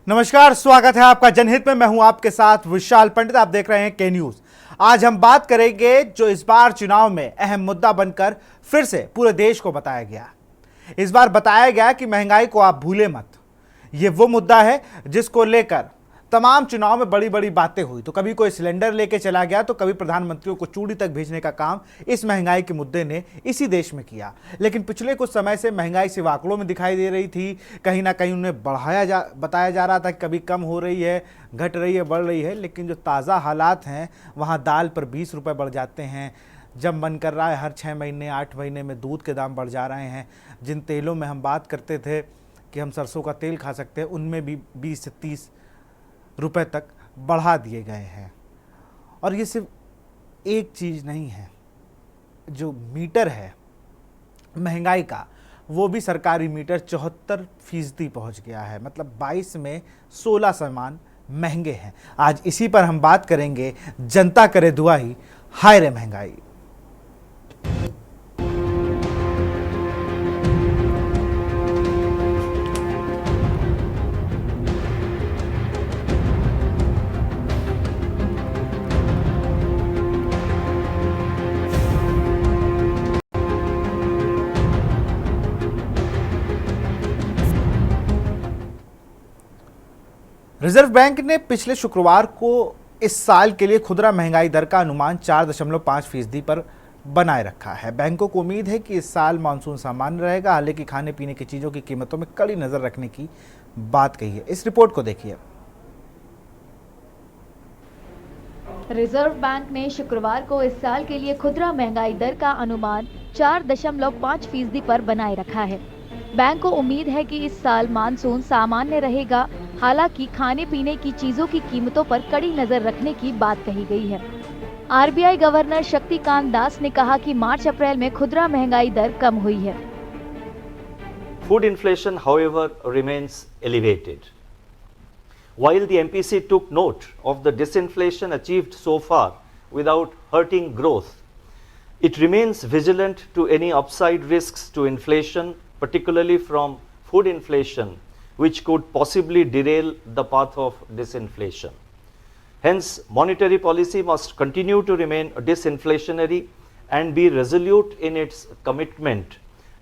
नमस्कार, स्वागत है आपका जनहित में। मैं हूं आपके साथ विशाल पंडित। आप देख रहे हैं के न्यूज। आज हम बात करेंगे जो इस बार चुनाव में अहम मुद्दा बनकर फिर से पूरे देश को बताया गया। इस बार बताया गया कि महंगाई को आप भूले मत। ये वो मुद्दा है जिसको लेकर तमाम चुनाव में बड़ी बड़ी बातें हुई। तो कभी कोई सिलेंडर लेके चला गया, तो कभी प्रधानमंत्रियों को चूड़ी तक भेजने का काम इस महंगाई के मुद्दे ने इसी देश में किया। लेकिन पिछले कुछ समय से महंगाई सिर्फ आंकड़ों में दिखाई दे रही थी। कहीं ना कहीं उन्हें बताया जा रहा था कि कभी कम हो रही है, घट रही है, बढ़ रही है। लेकिन जो ताज़ा हालात हैं, वहाँ दाल पर 20 रुपये बढ़ जाते हैं। जब मन कर रहा है हर 6 महीने 8 महीने में दूध के दाम बढ़ जा रहे हैं। जिन तेलों में हम बात करते थे कि हम सरसों का तेल खा सकते हैं, उनमें भी 20 से 30 रुपए तक बढ़ा दिए गए हैं। और ये सिर्फ एक चीज़ नहीं है, जो मीटर है महंगाई का, वो भी सरकारी मीटर 74% पहुंच गया है। मतलब 22 में 16 सामान महंगे हैं। आज इसी पर हम बात करेंगे। जनता करे दुआई, हाय रे महंगाई। रिजर्व बैंक ने पिछले शुक्रवार को इस साल के लिए खुदरा महंगाई दर का अनुमान 4.5% पर बनाए रखा है। बैंकों को उम्मीद है कि इस साल मानसून सामान्य रहेगा। हालांकि खाने पीने की चीज़ों की कीमतों में कड़ी नज़र रखने की बात कही है। इस रिपोर्ट को देखिए। रिजर्व बैंक ने शुक्रवार को इस साल के लिए खुदरा महंगाई दर का अनुमान 4.5% पर बनाए रखा है। बैंक को उम्मीद है कि इस साल मानसून सामान्य रहेगा। हालांकि खाने पीने की चीजों की कीमतों पर कड़ी नजर रखने की बात कही गई है। आरबीआई गवर्नर शक्तिकांत दास ने कहा कि मार्च अप्रैल में खुदरा महंगाई दर कम हुई है। Food inflation, however, remains elevated. While the MPC took note of the disinflation achieved so far without hurting growth, it remains vigilant to any upside risks to inflation, particularly from food inflation, which could possibly derail the path of disinflation. Hence, monetary policy must continue to remain disinflationary and be resolute in its commitment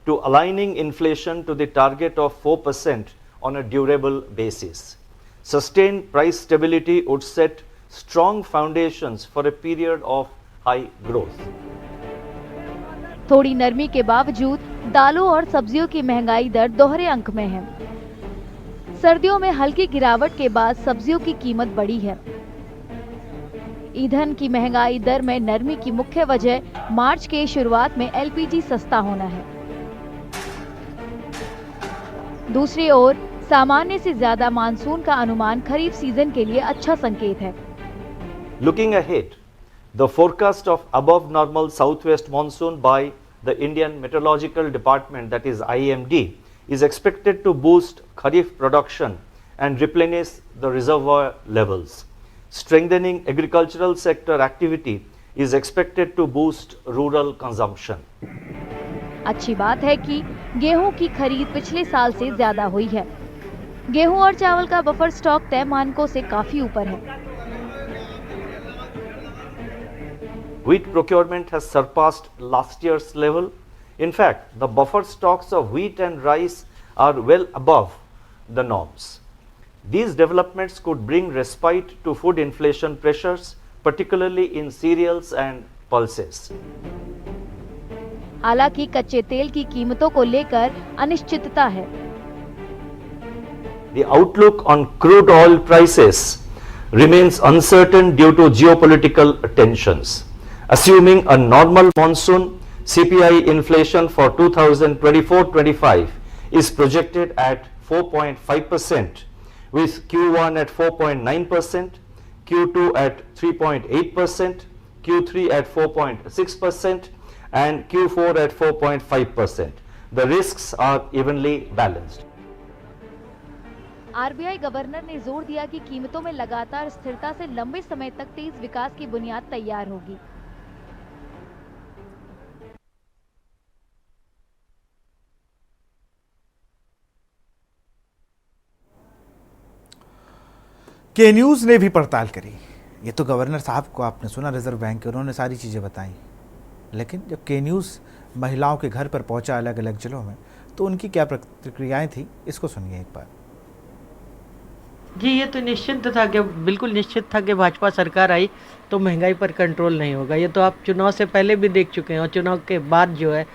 to aligning inflation to the target of 4% on a durable basis. Sustained price stability would set strong foundations for a period of high growth. थोड़ी नरमी के बावजूद दालों और सब्जियों की महंगाई दर दोहरे अंक में है। सर्दियों में हल्की गिरावट के बाद सब्जियों की कीमत बढ़ी है। ईंधन की महंगाई दर में नरमी की मुख्य वजह मार्च के शुरुआत में एलपीजी सस्ता होना है। दूसरी ओर सामान्य से ज्यादा मानसून का अनुमान खरीफ सीजन के लिए अच्छा संकेत है। Looking ahead, the forecast of above normal southwest monsoon by the Indian Meteorological Department, that is IMD, is expected to boost kharif production and replenish the reservoir levels. Strengthening agricultural sector activity is expected to boost rural consumption. अच्छी बात है कि गेहूं की खरीद पिछले साल से ज्यादा हुई है। गेहूं और चावल का बफर स्टॉक तय मानकों से काफी ऊपर है। Wheat procurement has surpassed last year's level. In fact, the buffer stocks of wheat and rice are well above the norms. These developments could bring respite to food inflation pressures, particularly in cereals and pulses. हालांकि कच्चे तेल की कीमतों को लेकर अनिश्चितता है। The outlook on crude oil prices remains uncertain due to geopolitical tensions. Assuming a normal monsoon, CPI inflation for 2024-25 is projected at 4.5%, with Q1 at 4.9%, Q2 at 3.8%, Q3 at 4.6%, and Q4 at 4.5%. The risks are evenly balanced. RBI governor ने जोर दिया कि कीमतों में लगातार स्थिरता से लंबे समय तक तेज विकास की बुनियाद तैयार होगी। के न्यूज़ ने भी पड़ताल करी। ये तो गवर्नर साहब को आपने सुना, रिजर्व बैंक के, उन्होंने सारी चीज़ें बताई, लेकिन जब के न्यूज़ महिलाओं के घर पर पहुंचा अलग अलग जिलों में, तो उनकी क्या प्रतिक्रियाएं थी, इसको सुनिए एक बार। जी, ये तो निश्चित था कि बिल्कुल निश्चित था कि भाजपा सरकार आई तो महंगाई पर कंट्रोल नहीं होगा। ये तो आप चुनाव से पहले भी देख चुके हैं और चुनाव के बाद जो है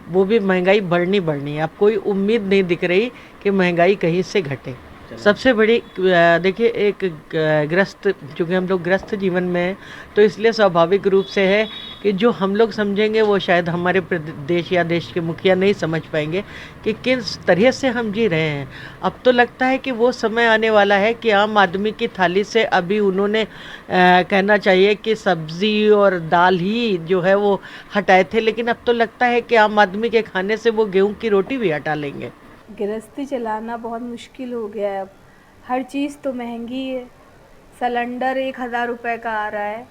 वो भी महंगाई बढ़नी है। अब कोई उम्मीद नहीं दिख रही कि महंगाई कहीं से घटे। सबसे बड़ी देखिए, एक ग्रस्त, चूँकि हम लोग ग्रस्त जीवन में हैं, तो इसलिए स्वाभाविक रूप से है कि जो हम लोग समझेंगे वो शायद हमारे प्रदेश या देश के मुखिया नहीं समझ पाएंगे कि किस तरह से हम जी रहे हैं। अब तो लगता है कि वो समय आने वाला है कि आम आदमी की थाली से अभी उन्होंने कहना चाहिए कि सब्ज़ी और दाल ही जो है वो हटाए थे, लेकिन अब तो लगता है कि आम आदमी के खाने से वो गेहूं की रोटी भी हटा लेंगे। गृहस्थी चलाना बहुत मुश्किल हो गया है। अब हर चीज़ तो महंगी है। सिलेंडर 1000 रुपये का आ रहा है,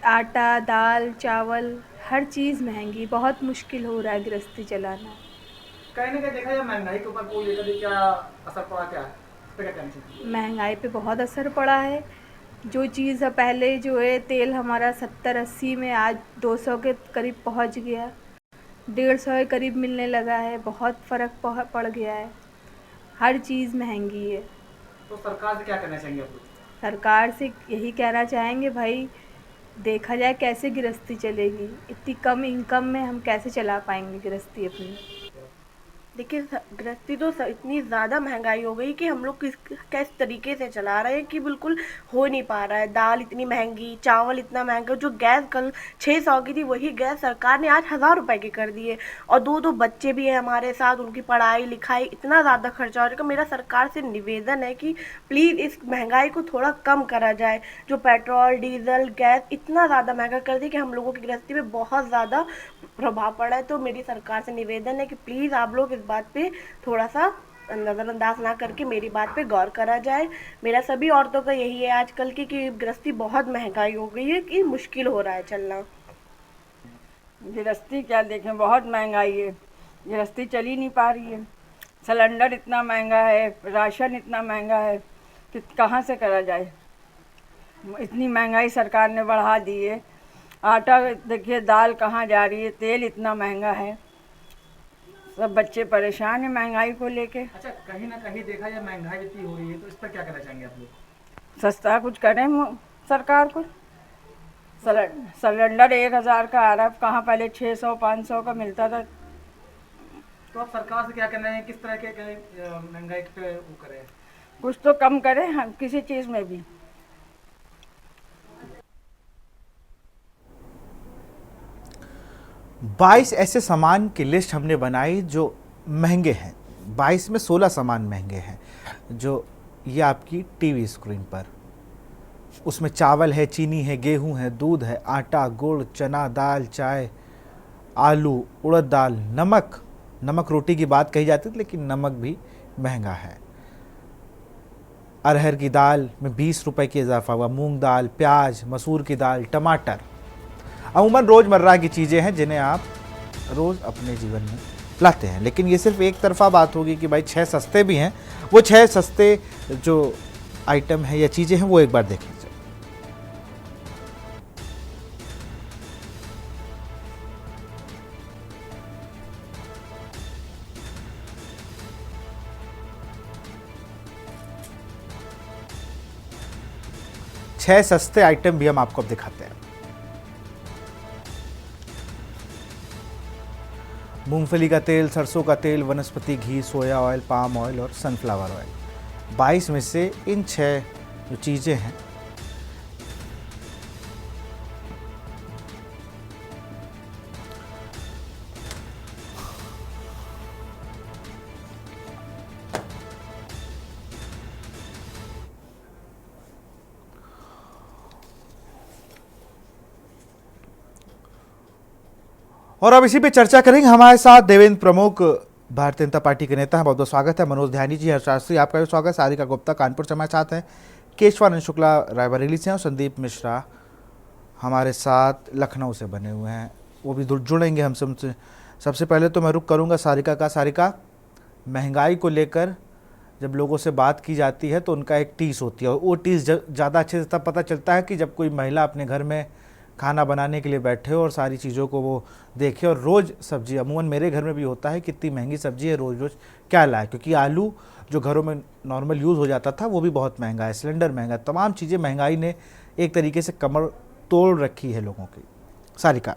आटा, दाल, चावल, हर चीज़ महंगी, बहुत मुश्किल हो रहा है गृहस्थी चलाना। कहीं ना कहीं देखा जाए महंगाई के ऊपर कोई लेकर क्या असर पड़ा, क्या इस पे क्या कहना चाहिए? महंगाई पे बहुत असर पड़ा है। जो चीज़ पहले जो है तेल हमारा 70-80 में, आज 200 के करीब पहुंच गया, 150 के करीब मिलने लगा है। बहुत फ़र्क पड़ गया है, हर चीज़ महंगी है। तो सरकार से क्या करना चाहेंगे आप लोग? सरकार से यही कहना चाहेंगे, भाई देखा जाए कैसे गृहस्थी चलेगी। इतनी कम इनकम में हम कैसे चला पाएंगे गृहस्थी अपनी। देखिए, गृहस्थी तो इतनी ज़्यादा महंगाई हो गई कि हम लोग किस तरीके से चला रहे हैं कि बिल्कुल हो नहीं पा रहा है। दाल इतनी महंगी, चावल इतना महंगा, जो गैस कल 600 की थी वही गैस सरकार ने आज 1000 रुपये की कर दी है। और दो बच्चे भी हैं हमारे साथ, उनकी पढ़ाई लिखाई, इतना ज़्यादा खर्चा हो रहा है। मेरा सरकार से निवेदन है कि प्लीज़ इस महंगाई को थोड़ा कम करा जाए। जो पेट्रोल, डीजल, गैस इतना ज़्यादा महंगा कर दी कि हम लोगों की गृहस्थी पे बहुत ज़्यादा प्रभाव पड़ा है। तो मेरी सरकार से निवेदन है कि प्लीज़ आप लोग इस बात पे थोड़ा सा नज़रअंदाज ना करके मेरी बात पे गौर करा जाए। मेरा सभी औरतों का यही है आजकल की कि गृहस्थी बहुत महंगाई हो गई है कि मुश्किल हो रहा है चलना। गृहस्थी क्या देखें, बहुत महंगाई है, गृहस्थी चल ही नहीं पा रही है। सिलेंडर इतना महंगा है, राशन इतना महंगा है कि कहाँ से करा जाए। इतनी महंगाई सरकार ने बढ़ा दी है। आटा देखिए, दाल कहाँ जा रही है, तेल इतना महंगा है, सब बच्चे परेशान हैं महंगाई को लेके। अच्छा, कहीं ना कहीं देखा जाए महंगाई इतनी हो रही है, तो इस पर क्या करना चाहेंगे आप लोग? सस्ता कुछ करें सरकार को। सिलेंडर 1000 का आ रहा है, कहाँ पहले 600-500 का मिलता था। तो आप सरकार से क्या करना है, किस तरह के महंगाई पे वो करें? कुछ तो कम करें हम किसी चीज़ में भी। 22 ऐसे सामान की लिस्ट हमने बनाई जो महंगे हैं। 22 में 16 सामान महंगे हैं, जो ये आपकी टीवी स्क्रीन पर, उसमें चावल है, चीनी है, गेहूं है, दूध है, आटा, गुड़, चना दाल, चाय, आलू, उड़द दाल, नमक रोटी की बात कही जाती है, लेकिन नमक भी महंगा है। अरहर की दाल में 20 रुपए की इजाफा हुआ, मूंग दाल, प्याज, मसूर की दाल, टमाटर। अमूमन रोज़मर्रा की चीज़ें हैं जिन्हें आप रोज़ अपने जीवन में लाते हैं, लेकिन ये सिर्फ एक तरफा बात होगी कि भाई 6 सस्ते भी हैं। वो 6 सस्ते जो आइटम हैं या चीज़ें हैं वो एक बार देख लीजिए। छह सस्ते आइटम भी हम आपको अब दिखाते हैं। मूंगफली का तेल, सरसों का तेल, वनस्पति घी, सोया ऑयल, पाम ऑयल और सनफ्लावर ऑयल। 22 में से इन 6 जो चीज़ें हैं और अब इसी पे चर्चा करेंगे। हमारे साथ देवेंद्र प्रमुख भारतीय जनता पार्टी के नेता हैं, बहुत बहुत स्वागत है। मनोज ध्यानी जी, हर्षाश्री, आपका भी स्वागत है। सारिका गुप्ता कानपुर से हमारे साथ हैं, केशवानंद शुक्ला रायबरेली से हैं और संदीप मिश्रा हमारे साथ लखनऊ से बने हुए हैं, वो भी जुड़ेंगे हमसे। सबसे पहले तो मैं रुख करूंगा सारिका का। सारिका, महंगाई को लेकर जब लोगों से बात की जाती है तो उनका एक टीस होती है, और वो टीस ज़्यादा अच्छे से तब पता चलता है कि जब कोई महिला अपने घर में खाना बनाने के लिए बैठे हो और सारी चीज़ों को वो देखे। और रोज़ सब्जी, अमूमन मेरे घर में भी होता है, कितनी महंगी सब्जी है, रोज़ रोज़ क्या लाए, क्योंकि आलू जो घरों में नॉर्मल यूज़ हो जाता था वो भी बहुत महंगा है, सिलेंडर महंगा है, तमाम चीज़ें महंगाई ने एक तरीके से कमर तोड़ रखी है लोगों की। सारिका।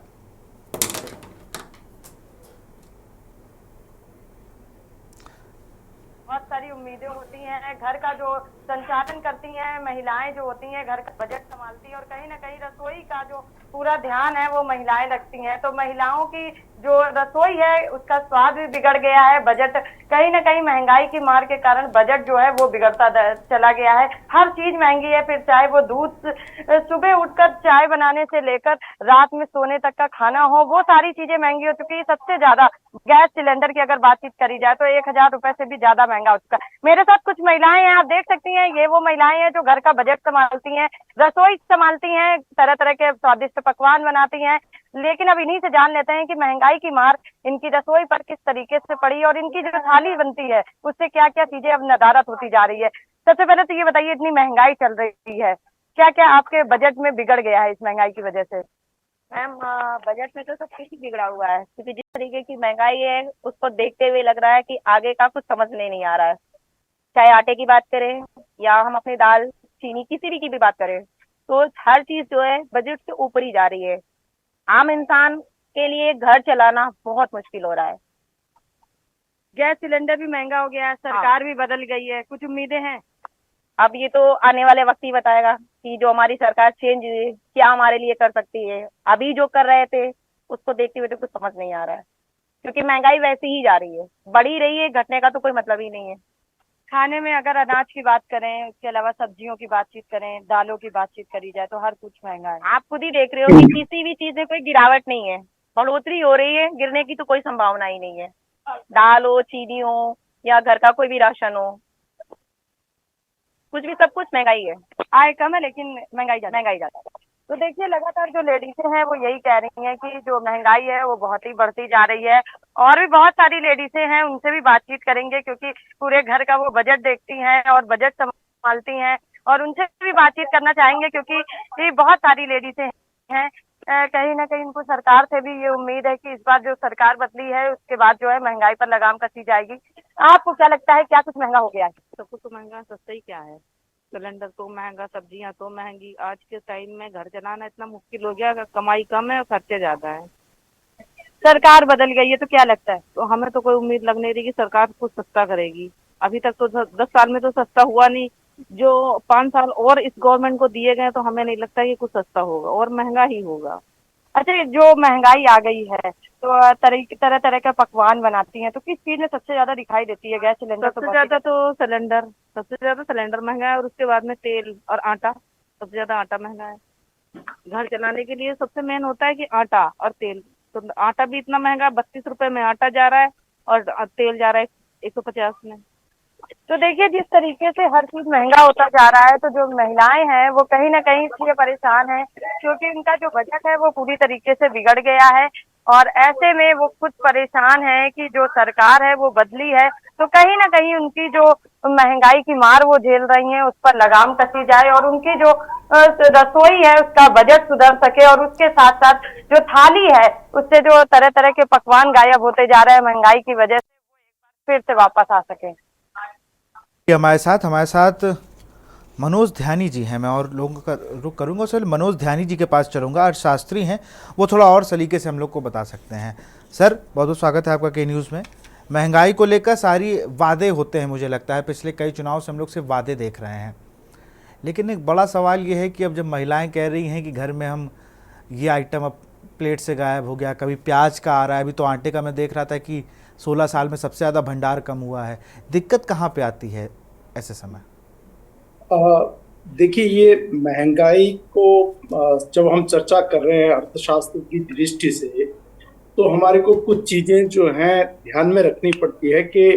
बहुत सारी उम्मीदें होती हैं, घर का जो संचालन करती हैं महिलाएं जो होती हैं, घर का बजट संभालती हैं, और कहीं ना कहीं रसोई का जो पूरा ध्यान है वो महिलाएं रखती हैं। तो महिलाओं की जो रसोई है उसका स्वाद भी बिगड़ गया है, बजट कहीं ना कहीं महंगाई की मार के कारण बजट जो है वो बिगड़ता चला गया है। हर चीज महंगी है, फिर चाहे वो दूध, सुबह उठकर चाय बनाने से लेकर रात में सोने तक का खाना हो, वो सारी चीजें महंगी हो चुकी है। सबसे ज्यादा गैस सिलेंडर की अगर बातचीत करी जाए तो 1000 रुपए से भी ज्यादा महंगा हो चुका है। मेरे साथ कुछ महिलाएं हैं, आप देख सकती हैं, ये वो महिलाएं हैं जो घर का बजट संभालती हैं, रसोई संभालती हैं, तरह तरह के स्वादिष्ट पकवान बनाती हैं। लेकिन अब इन्हीं से जान लेते हैं कि महंगाई की मार इनकी रसोई पर किस तरीके से पड़ी और इनकी जो थाली बनती है उससे क्या क्या चीजें अब नदारत होती जा रही है। सबसे पहले तो ये बताइए, इतनी महंगाई चल रही है, क्या क्या आपके बजट में बिगड़ गया है इस महंगाई की वजह से? मैम, बजट में तो सब कुछ ही बिगड़ा हुआ है, क्योंकि जिस तरीके की महंगाई है उसको देखते हुए लग रहा है कि आगे का कुछ समझ में नहीं आ रहा है। चाहे आटे की बात करें या हम अपनी दाल, चीनी, किसी भी की भी बात करें, तो हर चीज जो है बजट से ऊपर ही जा रही है। आम इंसान के लिए घर चलाना बहुत मुश्किल हो रहा है। गैस सिलेंडर भी महंगा हो गया है, सरकार भी बदल गई है, कुछ उम्मीदें हैं? अब ये तो आने वाले वक्त ही बताएगा कि जो हमारी सरकार चेंज हुई क्या हमारे लिए कर सकती है। अभी जो कर रहे थे उसको देखते हुए तो कुछ समझ नहीं आ रहा है, क्योंकि महंगाई वैसे ही जा रही है, बढ़ी रही है, घटने का तो कोई मतलब ही नहीं है। खाने में अगर अनाज की बात करें, उसके अलावा सब्जियों की बातचीत करें, दालों की बातचीत करी जाए तो हर कुछ महंगा है। आप खुद ही देख रहे हो कि किसी भी चीज में कोई गिरावट नहीं है, बढ़ोतरी हो रही है, गिरने की तो कोई संभावना ही नहीं है। दाल हो, चीनी हो या घर का कोई भी राशन हो, कुछ भी, सब कुछ महंगाई है। आय कम है लेकिन महंगाई ज्यादा है। तो देखिए, लगातार जो लेडीजें हैं वो यही कह रही हैं कि जो महंगाई है वो बहुत ही बढ़ती जा रही है। और भी बहुत सारी लेडीजें हैं, उनसे भी बातचीत करेंगे, क्योंकि पूरे घर का वो बजट देखती हैं और बजट संभालती हैं, और उनसे भी बातचीत करना चाहेंगे, क्योंकि बहुत सारी लेडीजें हैं। कहीं ना कहीं उनको सरकार से भी ये उम्मीद है कि इस बार जो सरकार बदली है उसके बाद जो है महंगाई पर लगाम कसी जाएगी। आपको क्या लगता है, क्या कुछ महंगा हो गया है? सब कुछ तो महंगा, सस्ता ही क्या है। सिलेंडर तो महंगा, सब्जियां तो महंगी। आज के टाइम में घर चलाना इतना मुश्किल हो गया, कमाई कम है और खर्चे ज्यादा है। सरकार बदल गई है तो क्या लगता है? तो हमें तो कोई उम्मीद लग नहीं रही कि सरकार कुछ सस्ता करेगी। अभी तक तो 10 साल में तो सस्ता हुआ नहीं, जो 5 साल और इस गवर्नमेंट को दिए गए तो हमें नहीं लगता कि कुछ सस्ता होगा, और महंगा ही होगा। अच्छा, जो महंगाई आ गई है तो तरह तरह के पकवान बनाती हैं, तो किस चीज में सबसे ज्यादा दिखाई देती है? गैस सिलेंडर सबसे ज्यादा सिलेंडर महंगा है, और उसके बाद में तेल और आटा। सबसे ज्यादा आटा महंगा है। घर चलाने के लिए सबसे मेन होता है कि आटा और तेल। तो आटा भी इतना महंगा, 32 रुपए में आटा जा रहा है और तेल जा रहा है 150 में। तो देखिए, जिस तरीके से हर चीज महंगा होता जा रहा है, तो जो महिलाएं हैं वो कहीं ना कहीं इसलिए परेशान हैं, क्योंकि उनका जो बजट है वो पूरी तरीके से बिगड़ गया है। और ऐसे में वो खुद परेशान है कि जो सरकार है वो बदली है, तो कहीं ना कहीं उनकी जो महंगाई की मार वो झेल रही हैं उस पर लगाम कसी जाए, और उनकी जो रसोई है उसका बजट सुधर सके, और उसके साथ साथ जो थाली है उससे जो तरह तरह के पकवान गायब होते जा रहे हैं महंगाई की वजह से, वो एक बार फिर से वापस आ सके। हमारे साथ मनोज ध्यानी जी हैं। मैं और लोगों का रुख करूंगा, उससे मनोज ध्यानी जी के पास चलूंगा। अर्थशास्त्री हैं, वो थोड़ा और सलीके से हम लोग को बता सकते हैं। सर, बहुत बहुत स्वागत है आपका के न्यूज़ में। महंगाई को लेकर सारी वादे होते हैं, मुझे लगता है पिछले कई चुनाव से हम लोग सिर्फ वादे देख रहे हैं, लेकिन एक बड़ा सवाल ये है कि अब जब महिलाएं कह रही हैं कि घर में हम ये आइटम अब प्लेट से गायब हो गया, कभी प्याज का आ रहा है, अभी तो आटे का मैं देख रहा था कि 16 साल में सबसे ज़्यादा भंडार कम हुआ है, दिक्कत कहाँ पे आती है ऐसे समय? देखिए, ये महंगाई को जब हम चर्चा कर रहे हैं अर्थशास्त्र की दृष्टि से, तो हमारे को कुछ चीज़ें जो हैं ध्यान में रखनी पड़ती है कि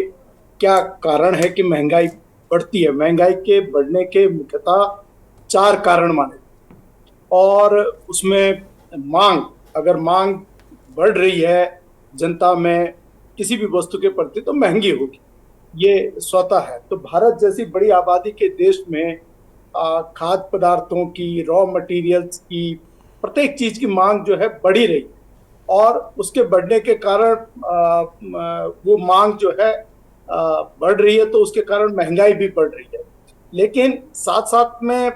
क्या कारण है कि महंगाई बढ़ती है। महंगाई के बढ़ने के मुख्यतः 4 कारण माने, और उसमें अगर मांग बढ़ रही है जनता में किसी भी वस्तु के प्रति, तो महंगी होगी। ये स्वतः है। तो भारत जैसी बड़ी आबादी के देश में खाद्य पदार्थों की, रॉ मटेरियल्स की, प्रत्येक चीज की मांग जो है बढ़ी रही और उसके बढ़ने के कारण वो मांग जो है बढ़ रही है, तो उसके कारण महंगाई भी बढ़ रही है। लेकिन साथ साथ में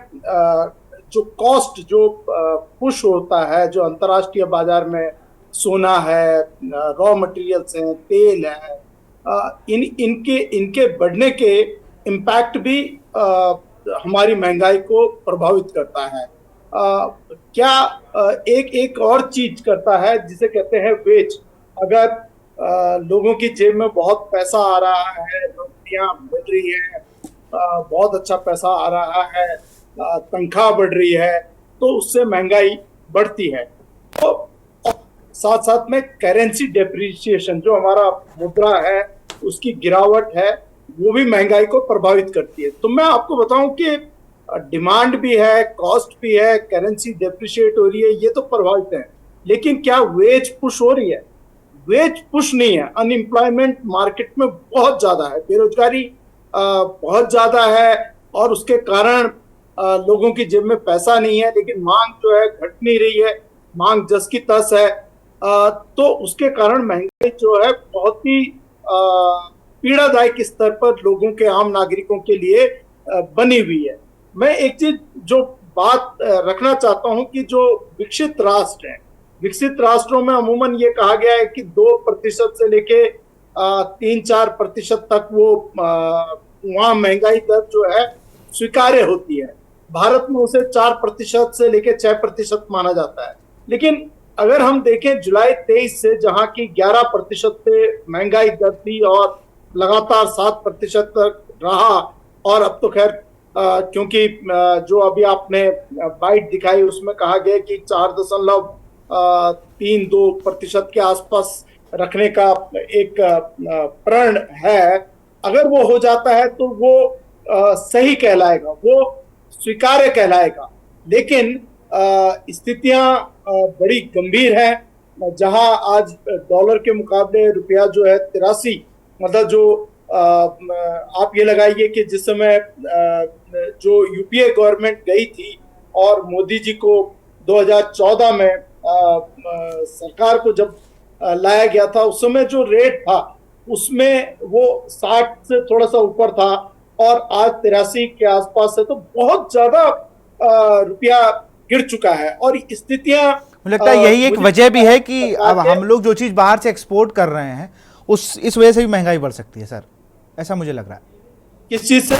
जो कॉस्ट जो पुश होता है, जो अंतर्राष्ट्रीय बाजार में सोना है, रॉ मटेरियल्स हैं, तेल है, इनके बढ़ने के इम्पैक्ट भी हमारी महंगाई को प्रभावित करता है। क्या एक और चीज करता है जिसे कहते हैं वेज। अगर लोगों की जेब में बहुत पैसा आ रहा है, नौकरियां बढ़ रही है, बहुत अच्छा पैसा आ रहा है, तनख्वाह बढ़ रही है, तो उससे महंगाई बढ़ती है। तो साथ साथ में करेंसी डेप्रिसिएशन, जो हमारा मुद्रा है उसकी गिरावट है, वो भी महंगाई को प्रभावित करती है। तो मैं आपको बताऊं कि डिमांड भी है, कॉस्ट भी है, करेंसी डेप्रिशिएट हो रही है, ये तो प्रभावित है। लेकिन क्या वेज पुश हो रही है? वेज पुश नहीं है। अनएम्प्लॉयमेंट मार्केट में बहुत ज्यादा है, बेरोजगारी बहुत ज्यादा है और उसके कारण लोगों की जेब में पैसा नहीं है, लेकिन मांग जो है घट नहीं रही है, मांग जस की तस है। तो उसके कारण महंगाई जो है बहुत ही पीड़ादायक स्तर पर लोगों के, आम नागरिकों के लिए बनी हुई है। मैं एक चीज जो बात रखना चाहता हूं कि जो विकसित राष्ट्र हैं, विकसित राष्ट्रों में अमूमन ये कहा गया है कि 2% से लेके 3-4% तक वो वहाँ महंगाई दर जो है स्वीकार्य होती है। भारत में उसे 4% से लेके 6% माना जाता है। लेकिन अगर हम देखें जुलाई 23 से, जहां की 11% से महंगाई दर थी और लगातार 7% तक रहा, और अब तो खैर क्योंकि जो अभी आपने बाइट दिखाई उसमें कहा गया कि 4.32% के आसपास रखने का एक प्रण है। अगर वो हो जाता है तो वो सही कहलाएगा, वो स्वीकार्य कहलाएगा। लेकिन स्थितियां बड़ी गंभीर हैं, जहां आज डॉलर के मुकाबले रुपया जो है 83, मतलब जो आप ये लगाइए कि जिस समय जो यूपीए गवर्नमेंट गई थी और मोदी जी को 2014 में सरकार को जब लाया गया था, उस समय जो रेट था उसमें वो 60 से थोड़ा सा ऊपर था और आज 83 के आसपास है। तो बहुत ज्यादा रुपया गिर चुका है और स्थितियां, मुझे लगता है यही एक वजह भी है कि अब हम लोग जो चीज बाहर से एक्सपोर्ट कर रहे हैं इस वजह से भी महंगाई बढ़ सकती है सर, ऐसा मुझे लग रहा है। किस चीज से?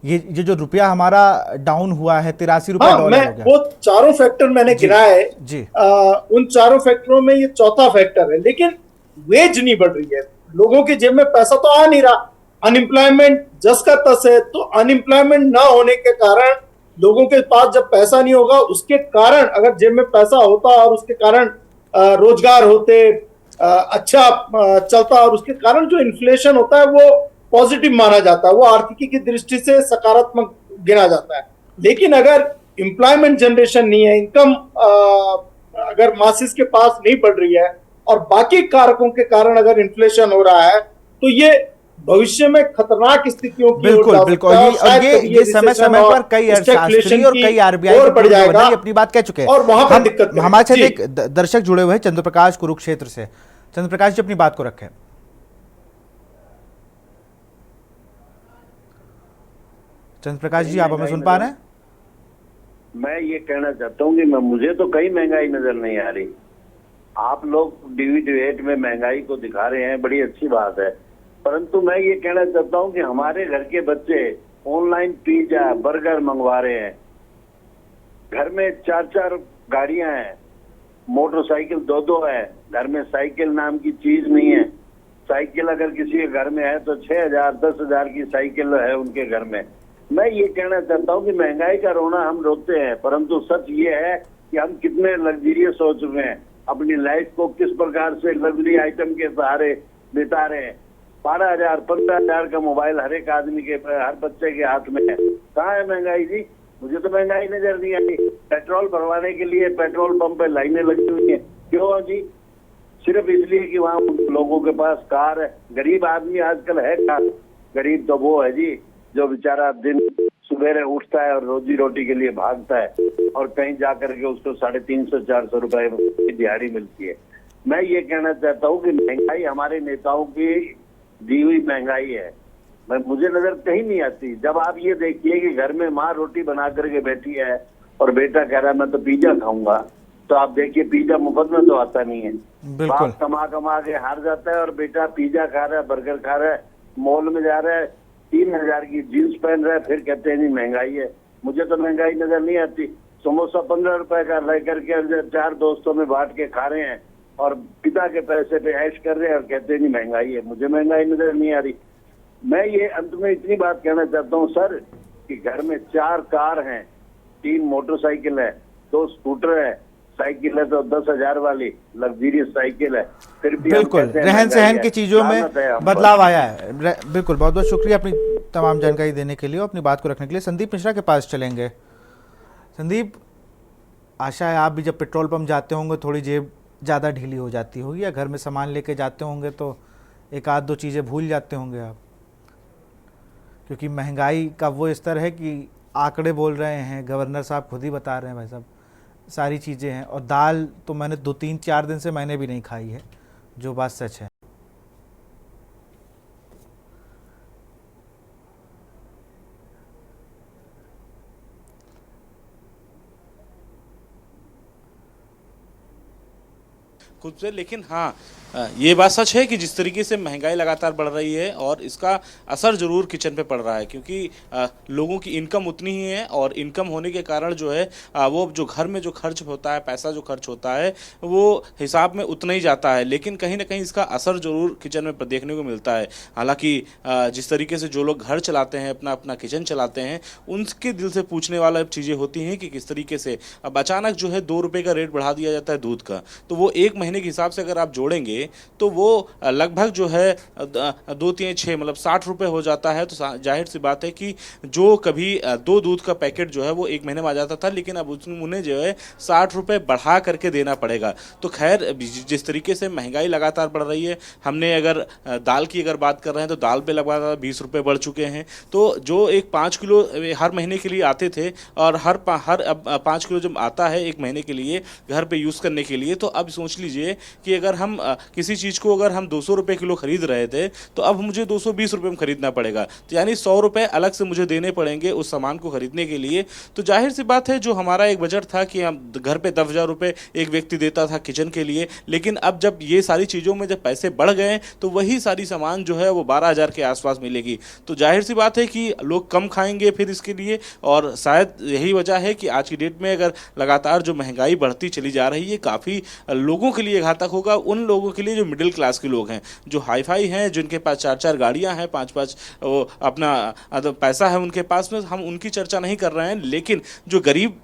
ये जो रुपया हमारा डाउन हुआ है, 83 रुपए डॉलर हो गया। वो चारों फैक्टर मैंने गिनाए जी, उन चारों फैक्टरों में ये चौथा फैक्टर है। लेकिन वेज नहीं बढ़ रही है, लोगों की जेब में पैसा तो आ नहीं रहा, अनएम्प्लॉयमेंट जस का तस है। तो अनएम्प्लॉयमेंट ना होने के कारण लोगों के पास जब पैसा नहीं होगा, उसके कारण अगर जेब में पैसा होता और उसके कारण रोजगार होते, अच्छा चलता, और उसके कारण जो इन्फ्लेशन होता है वो पॉजिटिव माना जाता है, वो आर्थिकी की दृष्टि से सकारात्मक गिना जाता है। लेकिन अगर एम्प्लॉयमेंट जनरेशन नहीं है, इनकम अगर मासिस के पास नहीं बढ़ रही है और बाकी कारकों के कारण अगर इन्फ्लेशन हो रहा है, तो ये भविष्य में खतरनाक स्थितियों की बिल्कुल बिल्कुल ये समय समय पर कई अर्थशास्त्री और कई आरबीआई अपनी बात कह चुके हैं और वहां पर दिक्कत। हमारे साथ एक दर्शक जुड़े हुए हैं चंद्रप्रकाश कुरुक्षेत्र से। चंद्रप्रकाश जी अपनी बात को रखें। चंद्रप्रकाश जी आप हमें सुन पा रहे हैं? मैं ये कहना चाहता हूँ कि मुझे तो कहीं महंगाई नजर नहीं आ रही। आप लोग डिबेट में महंगाई को दिखा रहे हैं, बड़ी अच्छी बात है, परंतु मैं ये कहना चाहता हूँ कि हमारे घर के बच्चे ऑनलाइन पिज्जा बर्गर मंगवा रहे हैं, घर में 4-4 गाड़ियां हैं, मोटरसाइकिल 2-2 है, घर में साइकिल नाम की चीज नहीं है। साइकिल अगर किसी के घर में है तो 6,000 10,000 की साइकिल है उनके घर में। मैं ये कहना चाहता हूँ कि महंगाई का रोना हम रोते हैं, परंतु सच ये है कि हम कितने लग्जरियस हो चुके हैं, अपनी लाइफ को किस प्रकार से लग्जरी आइटम के सहारे बिता रहे हैं। 12,000 15,000 का मोबाइल हर एक आदमी के, हर बच्चे के हाथ में है। कहाँ है महंगाई जी? मुझे तो महंगाई नजर नहीं आई। पेट्रोल भरवाने के लिए पेट्रोल पंप पे लाइनें लगी हुई है, क्यों जी? सिर्फ इसलिए कि वहाँ लोगों के पास कार है। गरीब आदमी आजकल है कार, गरीब तो वो है जी जो बेचारा दिन सुबह उठता है और रोजी रोटी के लिए भागता है और कहीं जाकर के उसको 350-400 रुपए की दिहाड़ी मिलती है। मैं ये कहना चाहता हूँ कि महंगाई हमारे नेताओं की दी हुई महंगाई है, मुझे नजर कहीं नहीं आती। जब आप ये देखिए कि घर में माँ रोटी बना करके बैठी है और बेटा कह रहा है मैं तो पिज्जा खाऊंगा, तो आप देखिए पिज्जा मुफ्त में तो आता नहीं है। बाप कमा के हार जाता है और बेटा पिज्जा खा रहा है, बर्गर खा रहा है, मॉल में जा रहा है, 3000 की जींस पहन रहा है, फिर कहते हैं नहीं महंगाई है। मुझे तो महंगाई नजर नहीं आती। समोसा 15 रुपए का लेकर के 4 दोस्तों में बांट के खा रहे हैं और पिता के पैसे पे ऐश कर रहे हैं और कहते हैं नहीं महंगाई है। मुझे महंगाई नजर नहीं आ रही। मैं ये अंत में इतनी बात कहना चाहता हूँ सर कि घर में 4 कार हैं, 3 मोटरसाइकिल है, 2 स्कूटर है, साइकिल है तो 10,000 वाली लग्जरियस साइकिल है, फिर भी बिल्कुल रहन सहन की चीजों में बदलाव आया है। बिल्कुल, बहुत बहुत शुक्रिया अपनी तमाम जानकारी देने के लिए और अपनी बात को रखने के लिए। संदीप मिश्रा के पास चलेंगे। संदीप, आशा है आप भी जब पेट्रोल पंप जाते होंगे थोड़ी जेब ज़्यादा ढीली हो जाती होगी, या घर में सामान लेके जाते होंगे तो एक आध दो चीज़ें भूल जाते होंगे आप, क्योंकि महंगाई का वो स्तर है कि आंकड़े बोल रहे हैं, गवर्नर साहब खुद ही बता रहे हैं भाई साहब, सारी चीज़ें हैं। और दाल तो मैंने 2-3-4 दिन से मैंने भी नहीं खाई है, जो बात सच है। खुद से, लेकिन हाँ ये बात सच है कि जिस तरीके से महंगाई लगातार बढ़ रही है और इसका असर ज़रूर किचन पे पड़ रहा है, क्योंकि लोगों की इनकम उतनी ही है और इनकम होने के कारण जो है वो जो घर में जो खर्च होता है, पैसा जो खर्च होता है वो हिसाब में उतना ही जाता है, लेकिन कहीं ना कहीं इसका असर ज़रूर किचन में देखने को मिलता है। हालांकि जिस तरीके से जो लोग घर चलाते हैं, अपना अपना किचन चलाते हैं, उनके दिल से पूछने वाला चीज़ें होती हैं कि किस तरीके से अब अचानक जो है 2 रुपये का रेट बढ़ा दिया जाता है दूध का, तो वो 1 महीने के हिसाब से अगर आप जोड़ेंगे तो वो लगभग जो है 2-3-6 मतलब 60 रुपये हो जाता है। तो जाहिर सी बात है कि जो कभी 2 दूध का पैकेट जो है वो 1 महीने में आ जाता था, लेकिन अब उन्हें जो है 60 रुपये बढ़ा करके देना पड़ेगा। तो खैर जिस तरीके से महंगाई लगातार बढ़ रही है, हमने अगर दाल की अगर बात कर रहे हैं तो दाल पे लगातार 20 रुपये बढ़ चुके हैं। तो जो एक 5 किलो हर महीने के लिए आते थे और हर 5 किलो जब आता है 1 महीने के लिए घर पे यूज़ करने के लिए, तो अब सोच लीजिए कि अगर हम किसी चीज़ को अगर हम 200 रुपये किलो खरीद रहे थे तो अब मुझे 220 रुपये में खरीदना पड़ेगा, तो यानी 100 रुपये अलग से मुझे देने पड़ेंगे उस सामान को खरीदने के लिए। तो जाहिर सी बात है जो हमारा एक बजट था कि हम घर पे 10,000 रुपये एक व्यक्ति देता था किचन के लिए, लेकिन अब जब ये सारी चीज़ों में जब पैसे बढ़ गए तो वही सारी सामान जो है वो 12,000 के आसपास मिलेगी। तो जाहिर सी बात है कि लोग कम खाएंगे फिर इसके लिए, और शायद यही वजह है कि आज की डेट में अगर लगातार जो महंगाई बढ़ती चली जा रही है काफ़ी लोगों के लिए घातक होगा। उन लोगों के लिए जो मिडिल क्लास के लोग हैं, जो हाई फाई हैं, जिनके पास 4-4 गाड़ियां हैं, 5-5 अपना पैसा है उनके पास में, हम उनकी चर्चा नहीं कर रहे हैं। लेकिन जो गरीब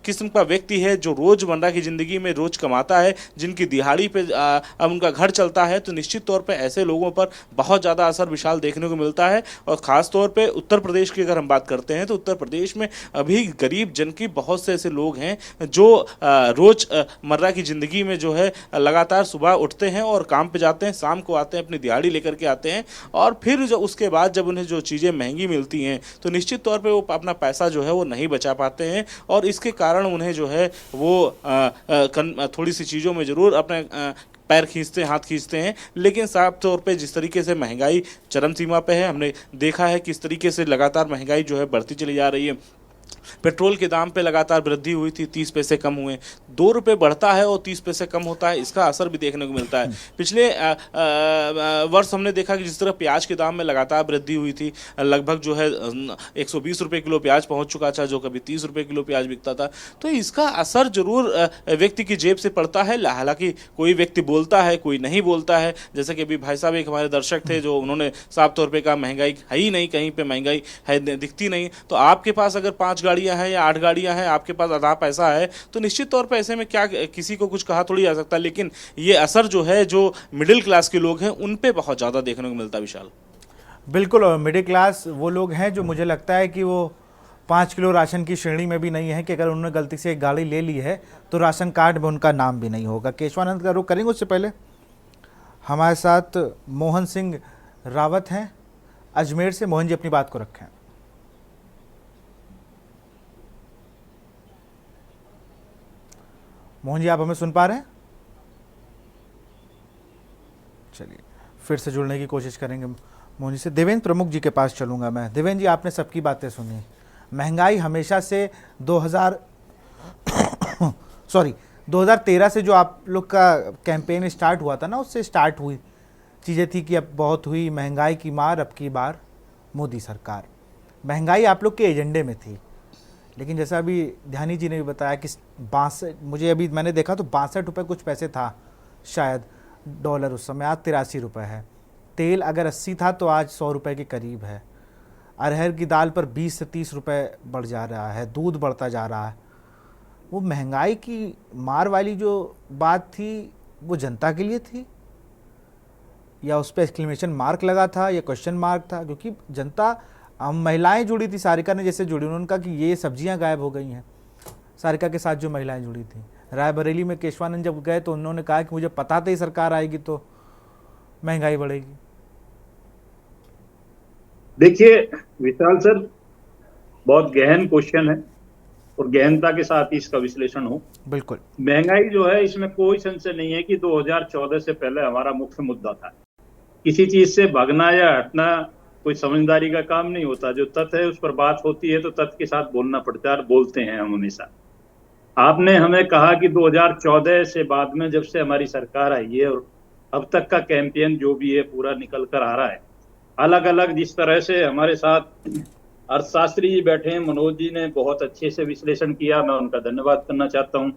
किस्म का व्यक्ति है, जो रोज़मर्रा की ज़िंदगी में रोज़ कमाता है, जिनकी दिहाड़ी पे अब उनका घर चलता है, तो निश्चित तौर पे ऐसे लोगों पर बहुत ज़्यादा असर विशाल देखने को मिलता है। और ख़ास तौर पे उत्तर प्रदेश की अगर हम बात करते हैं तो उत्तर प्रदेश में अभी गरीब जन की बहुत से ऐसे लोग हैं जो रोज़मर्रा की ज़िंदगी में जो है लगातार सुबह उठते हैं और काम पे जाते हैं, शाम को आते हैं, अपनी दिहाड़ी लेकर के आते हैं, और फिर जो उसके बाद जब उन्हें जो चीज़ें महंगी मिलती हैं तो निश्चित तौर पे वो अपना पैसा जो है वो नहीं बचा पाते हैं, और इसके कारण उन्हें जो है वो थोड़ी सी चीज़ों में ज़रूर अपने पैर खींचते हैं, हाथ खींचते हैं। लेकिन साफ तौर पे जिस तरीके से महंगाई चरम सीमा पे है, हमने देखा है किस तरीके से लगातार महंगाई जो है बढ़ती चली जा रही है। पेट्रोल के दाम पे लगातार वृद्धि हुई थी, 30 पैसे कम हुए, 2 रुपये बढ़ता है और 30 पैसे कम होता है, इसका असर भी देखने को मिलता है। पिछले वर्ष हमने देखा कि जिस तरह प्याज के दाम में लगातार वृद्धि हुई थी, लगभग जो है 120 रुपये किलो प्याज पहुंच चुका था, जो कभी 30 रुपये किलो प्याज बिकता था। तो इसका असर जरूर व्यक्ति की जेब से पड़ता है। हालांकि कोई व्यक्ति बोलता है, कोई नहीं बोलता है। जैसे कि अभी भाई साहब एक हमारे दर्शक थे जो उन्होंने साफ तौर पर कहा महंगाई है ही नहीं, कहीं पर महंगाई है दिखती नहीं। तो आपके पास अगर 5 गाड़ियां हैं या 8 गाड़ियां हैं, आपके पास आधा पैसा है, तो निश्चित तौर पर ऐसे में क्या किसी को कुछ कहा थोड़ी जा सकता है। लेकिन ये असर जो है जो मिडिल क्लास के लोग हैं उन पे बहुत ज़्यादा देखने को मिलता है विशाल। बिल्कुल, और मिडिल क्लास वो लोग हैं जो मुझे लगता है कि वो 5 किलो राशन की श्रेणी में भी नहीं है, कि अगर उन्होंने गलती से एक गाड़ी ले ली है तो राशन कार्ड में उनका नाम भी नहीं होगा। केशवानंद का रुख करेंगे, उससे पहले हमारे साथ मोहन सिंह रावत हैं, अजमेर से मोहन जी अपनी बात को रखें। मोहन जी, आप हमें सुन पा रहे हैं? चलिए फिर से जुड़ने की कोशिश करेंगे मोहन जी से। देवेंद्र प्रमुख जी के पास चलूंगा मैं। देवेंद्र जी, आपने सबकी बातें सुनी। महंगाई हमेशा से 2013 से जो आप लोग का कैंपेन स्टार्ट हुआ था ना, उससे स्टार्ट हुई चीज़ें थी कि अब बहुत हुई महंगाई की मार, अब की बार मोदी सरकार। महंगाई आप लोग के एजेंडे में थी, लेकिन जैसा अभी ध्यानी जी ने भी बताया कि 62, मुझे अभी मैंने देखा तो 62 रुपये कुछ पैसे था शायद डॉलर उस समय, आज 83 रुपये है। तेल अगर 80 था तो आज 100 रुपये के करीब है। अरहर की दाल पर 20 से 30 रुपये बढ़ जा रहा है। दूध बढ़ता जा रहा है। वो महंगाई की मार वाली जो बात थी वो जनता के लिए थी, या उस पर एक्सक्लेमेशन मार्क लगा था या क्वेश्चन मार्क था? क्योंकि जनता, हम महिलाएं जुड़ी थी, सारिका ने जैसे जुड़ी, उन्होंने कहा कि ये सब्जियां गायब हो गई हैं। सारिका के साथ जो महिलाएं जुड़ी थी, रायबरेली में केशवानंद जब गए तो उन्होंने कहा कि मुझे पता था ही सरकार आएगी तो महंगाई बढ़ेगी। देखिए विशाल सर, बहुत गहन क्वेश्चन है और गहनता के साथ ही इसका विश्लेषण हो। बिल्कुल। महंगाई जो है, इसमें कोई संशय नहीं है कि 2014 से पहले हमारा मुख्य मुद्दा था। किसी चीज से भागना या हटना कोई समझदारी का काम नहीं होता। जो तथ्य है उस पर बात होती है तो तथ्य के साथ बोलना पड़ता है, और बोलते हैं हम हमेशा। आपने हमें कहा कि 2014 से बाद में जब से हमारी सरकार आई है और अब तक का कैंपेन जो भी है पूरा निकल कर आ रहा है। अलग अलग जिस तरह से हमारे साथ अर्थशास्त्री जी बैठे हैं, मनोज जी ने बहुत अच्छे से विश्लेषण किया, मैं उनका धन्यवाद करना चाहता हूँ।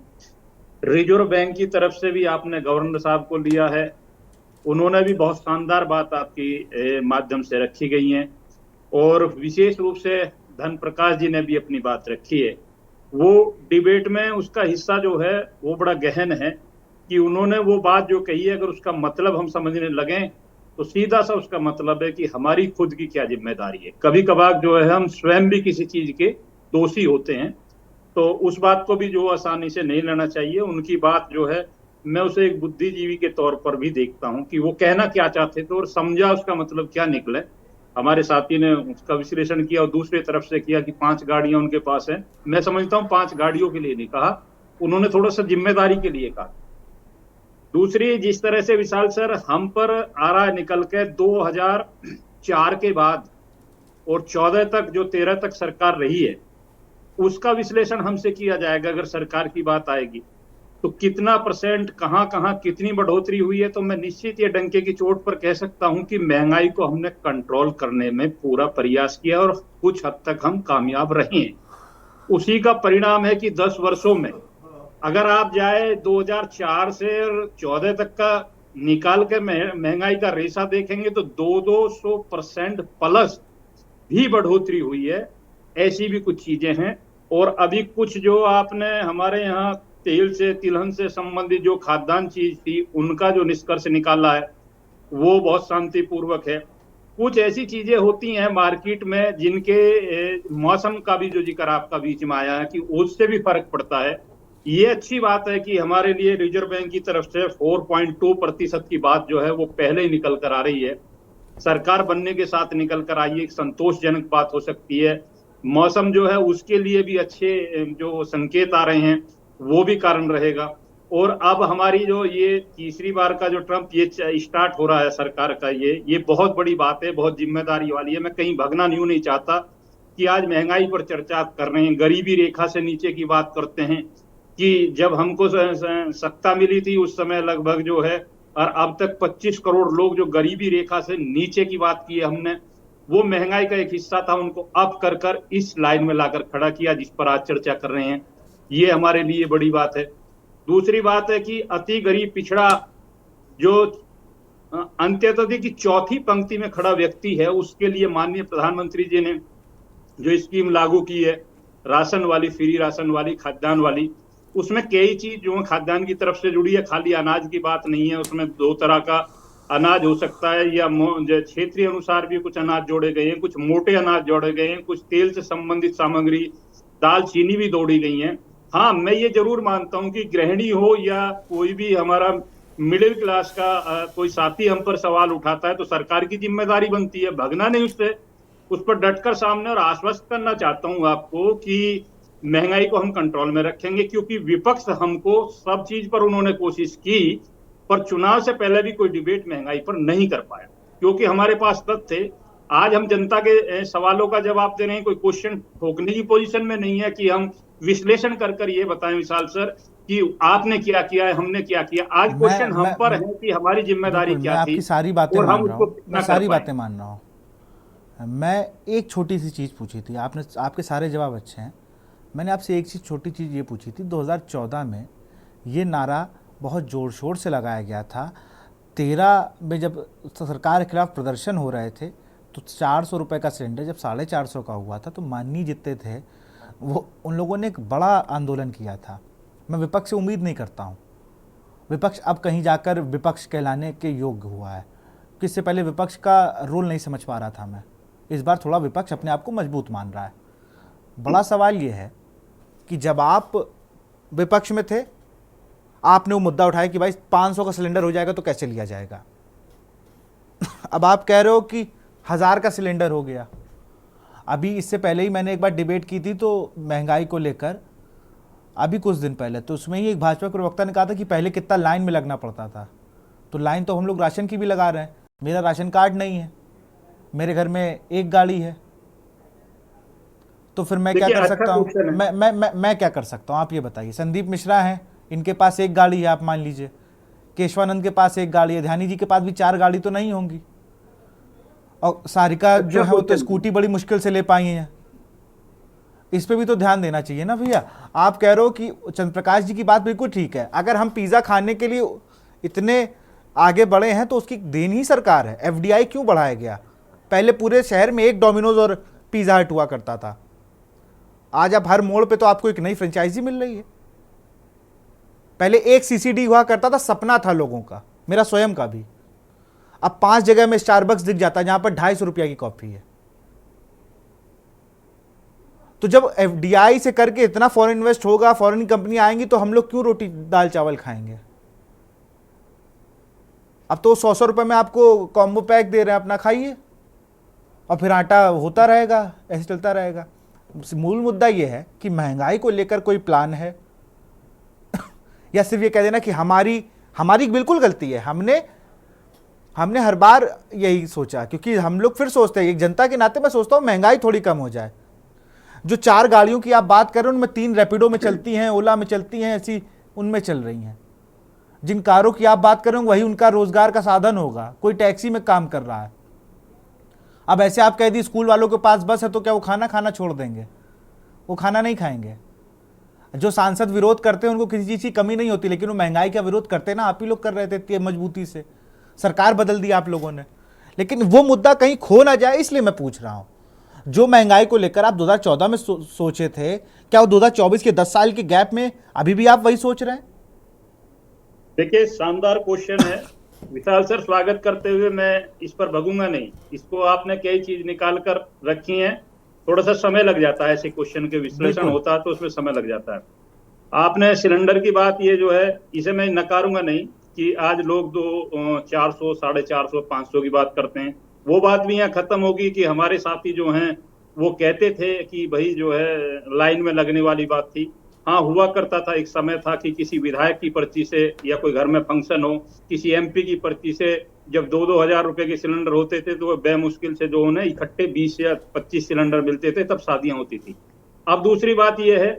रिजर्व बैंक की तरफ से भी आपने गवर्नर साहब को लिया है, उन्होंने भी बहुत शानदार बात आपकी माध्यम से रखी गई है। और विशेष रूप से धन प्रकाश जी ने भी अपनी बात रखी है। वो डिबेट में उसका हिस्सा जो है वो बड़ा गहन है कि उन्होंने वो बात जो कही है, अगर उसका मतलब हम समझने लगें तो सीधा सा उसका मतलब है कि हमारी खुद की क्या जिम्मेदारी है। कभी कभार जो है हम स्वयं भी किसी चीज के दोषी होते हैं, तो उस बात को भी जो आसानी से नहीं लेना चाहिए। उनकी बात जो है, मैं उसे एक बुद्धिजीवी के तौर पर भी देखता हूं कि वो कहना क्या चाहते थे और समझा उसका मतलब क्या निकले। हमारे साथी ने उसका विश्लेषण किया और दूसरी तरफ से किया कि 5 गाड़ियां उनके पास हैं। मैं समझता हूं 5 गाड़ियों के लिए नहीं कहा, उन्होंने थोड़ा सा जिम्मेदारी के लिए कहा। दूसरी, जिस तरह से विशाल सर हम पर आ रहा है निकल के 2004 के बाद और 14 तक जो 13 तक सरकार रही है, उसका विश्लेषण हमसे किया जाएगा। अगर सरकार की बात आएगी तो कितना परसेंट, कहां कहां कितनी बढ़ोतरी हुई है, तो मैं निश्चित ये डंके की चोट पर कह सकता हूं कि महंगाई को हमने कंट्रोल करने में पूरा प्रयास किया और कुछ हद तक हम कामयाब रहे हैं। उसी का परिणाम है कि 10 वर्षों में अगर आप जाए 2004 से 14 तक का निकाल के महंगाई का रेशा देखेंगे तो 200% प्लस भी बढ़ोतरी हुई है। ऐसी भी कुछ चीजें हैं। और अभी कुछ जो आपने हमारे यहाँ तेल से, तिलहन से संबंधित जो खाद्यान्न चीज थी, उनका जो निष्कर्ष निकाला है वो बहुत शांतिपूर्वक है। कुछ ऐसी चीजें होती हैं मार्केट में जिनके मौसम का भी जो जिक्र आपका बीच में आया है कि उससे भी फर्क पड़ता है। ये अच्छी बात है कि हमारे लिए रिजर्व बैंक की तरफ से 4.2% की बात जो है वो पहले ही निकल कर आ रही है। सरकार बनने के साथ निकल कर आई, एक संतोषजनक बात हो सकती है। मौसम जो है उसके लिए भी अच्छे जो संकेत आ रहे हैं वो भी कारण रहेगा। और अब हमारी जो ये तीसरी बार का जो ट्रम्प ये स्टार्ट हो रहा है सरकार का, ये बहुत बड़ी बात है, बहुत जिम्मेदारी वाली है। मैं कहीं भगना नहीं चाहता कि आज महंगाई पर चर्चा कर रहे हैं, गरीबी रेखा से नीचे की बात करते हैं कि जब हमको सत्ता मिली थी उस समय लगभग जो है, और अब तक 25 करोड़ लोग जो गरीबी रेखा से नीचे की बात की है हमने, वो महंगाई का एक हिस्सा था, उनको अप कर कर इस लाइन में लाकर खड़ा किया जिस पर आज चर्चा कर रहे हैं। ये हमारे लिए बड़ी बात है। दूसरी बात है कि अति गरीब पिछड़ा जो अंत्योदय की चौथी पंक्ति में खड़ा व्यक्ति है, उसके लिए माननीय प्रधानमंत्री जी ने जो स्कीम लागू की है, राशन वाली, फ्री राशन वाली, खाद्यान्न वाली, उसमें कई चीज जो खाद्यान्न की तरफ से जुड़ी है। खाली अनाज की बात नहीं है, उसमें 2 तरह का अनाज हो सकता है, या क्षेत्रीय अनुसार भी कुछ अनाज जोड़े गए हैं, कुछ मोटे अनाज जोड़े गए हैं, कुछ तेल से संबंधित सामग्री, दाल चीनी भी जोड़ी गई हैं। हाँ, मैं ये जरूर मानता हूं कि गृहिणी हो या कोई भी हमारा मिडिल क्लास का कोई साथी हम पर सवाल उठाता है तो सरकार की जिम्मेदारी बनती है, भगना नहीं उससे, उस पर डटकर सामने और आश्वस्त करना चाहता हूं आपको कि महंगाई को हम कंट्रोल में रखेंगे, क्योंकि विपक्ष हमको सब चीज पर उन्होंने कोशिश की, पर चुनाव से पहले भी कोई डिबेट महंगाई पर नहीं कर पाया, क्योंकि हमारे पास तथ्य थे। आज हम जनता के सवालों का जवाब दे रहे हैं, कोई क्वेश्चन ठोकने की पोजीशन में नहीं है कि हम विश्लेषण कर ये बताएं विशाल सर कि आपने क्या किया है, हमने क्या किया। आज क्वेश्चन हम पर है कि हमारी जिम्मेदारी क्या थी। आपकी सारी बातें और मान हम रहा हूं, उसको मैं सारी बातें मान रहा हूं। मैं एक छोटी सी चीज़ पूछी थी, आपने, आपके सारे जवाब अच्छे हैं। मैंने आपसे एक चीज़, छोटी चीज़ ये पूछी थी, 2014 में ये नारा बहुत ज़ोर शोर से लगाया गया था। 13 में जब सरकार के खिलाफ प्रदर्शन हो रहे थे तो 400 रुपये का सिलेंडर जब 450 का हुआ था तो माननीय जितने थे वो, उन लोगों ने एक बड़ा आंदोलन किया था। मैं विपक्ष से उम्मीद नहीं करता हूँ, विपक्ष अब कहीं जाकर विपक्ष कहलाने के योग्य हुआ है, कि इससे पहले विपक्ष का रोल नहीं समझ पा रहा था मैं। इस बार थोड़ा विपक्ष अपने आप को मजबूत मान रहा है। बड़ा सवाल ये है कि जब आप विपक्ष में थे आपने वो मुद्दा उठाया कि भाई 500 का सिलेंडर हो जाएगा तो कैसे लिया जाएगा। अब आप कह रहे हो कि 1000 का सिलेंडर हो गया। अभी इससे पहले ही मैंने एक बार डिबेट की थी तो महंगाई को लेकर, अभी कुछ दिन पहले, तो उसमें ही एक भाजपा प्रवक्ता ने कहा था कि पहले कितना लाइन में लगना पड़ता था, तो लाइन तो हम लोग राशन की भी लगा रहे हैं। मेरा राशन कार्ड नहीं है, मेरे घर में एक गाड़ी है, तो फिर मैं क्या कर सकता हूँ? मैं क्या कर सकता हूँ आप ये बताइए। संदीप मिश्रा हैं, इनके पास एक गाड़ी है, आप मान लीजिए। केशवानंद के पास एक गाड़ी है, ध्यानी जी के पास भी 4 गाड़ी तो नहीं होंगी, और सारिका जो है वो तो स्कूटी बड़ी मुश्किल से ले पाई हैं। इस पे भी तो ध्यान देना चाहिए ना भैया। आप कह रहे हो कि चंद्रप्रकाश जी की बात बिल्कुल ठीक है, अगर हम पिज़्ज़ा खाने के लिए इतने आगे बढ़े हैं तो उसकी देन ही सरकार है। FDI क्यों बढ़ाया गया? पहले पूरे शहर में एक डोमिनोज और पिज़्ज़ा हट हुआ करता था, आज अब हर मोड़ पे तो आपको एक नई फ्रेंचाइजी मिल रही है। पहले एक CCD हुआ करता था, सपना था लोगों का, मेरा स्वयं का भी। अब 5 जगह में स्टारबक्स दिख जाता है जहां पर 250 रुपया की कॉफी है। तो जब FDI से करके इतना फॉरेन इन्वेस्ट होगा, फॉरेन कंपनी आएंगी, तो हम लोग क्यों रोटी दाल चावल खाएंगे? अब तो 100 रुपए में आपको कॉम्बो पैक दे रहे हैं, अपना खाइए और फिर आटा होता रहेगा, ऐसे चलता रहेगा। मूल मुद्दा यह है कि महंगाई को लेकर कोई प्लान है या सिर्फ ये कह देना कि हमारी बिल्कुल गलती है। हमने हर बार यही सोचा, क्योंकि हम लोग फिर सोचते हैं, एक जनता के नाते मैं सोचता हूँ महंगाई थोड़ी कम हो जाए। जो 4 गाड़ियों की आप बात कर रहे हो उनमें 3 रैपिडो में चलती हैं, ओला में चलती हैं, ऐसी उनमें चल रही हैं। जिन कारों की आप बात कर रहे हो वही उनका रोजगार का साधन होगा, कोई टैक्सी में काम कर रहा है। अब ऐसे आप कह दी स्कूल वालों के पास बस है तो क्या वो खाना छोड़ देंगे? वो खाना नहीं खाएंगे। जो सांसद विरोध करते हैं उनको किसी चीज की कमी नहीं होती, लेकिन वो महंगाई का विरोध करते ना, आप ही लोग कर रहे थे इतनी मजबूती से। सरकार बदल दी आप लोगों ने, लेकिन वो मुद्दा कहीं खो ना जाए इसलिए मैं पूछ रहा हूं। जो महंगाई को लेकर आप 2014 में सोचे थे, क्या वो 2024 के 10 साल के गैप में अभी भी आप वही सोच रहे हैं? देखिए, शानदार क्वेश्चन है विशाल सर, स्वागत करते हुए मैं इस पर भगूंगा नहीं। इसको आपने कई चीज निकाल कर रखी है, थोड़ा सा समय लग जाता है, ऐसे क्वेश्चन के विश्लेषण होता है तो उसमें समय लग जाता है। आपने सिलेंडर की बात, ये जो है इसे मैं नकारूंगा नहीं कि आज लोग 400, 450, 500 की बात करते हैं। वो बात भी यहाँ खत्म होगी कि हमारे साथी जो हैं वो कहते थे कि भाई जो है लाइन में लगने वाली बात थी। हाँ, हुआ करता था, एक समय था कि किसी विधायक की पर्ची से या कोई घर में फंक्शन हो, किसी MP की पर्ची से जब 2-2 हजार रुपए के सिलेंडर होते थे तो बेमुश्किल से जो है इकट्ठे 20 या 25 सिलेंडर मिलते थे, तब शादियां होती थी। अब दूसरी बात यह है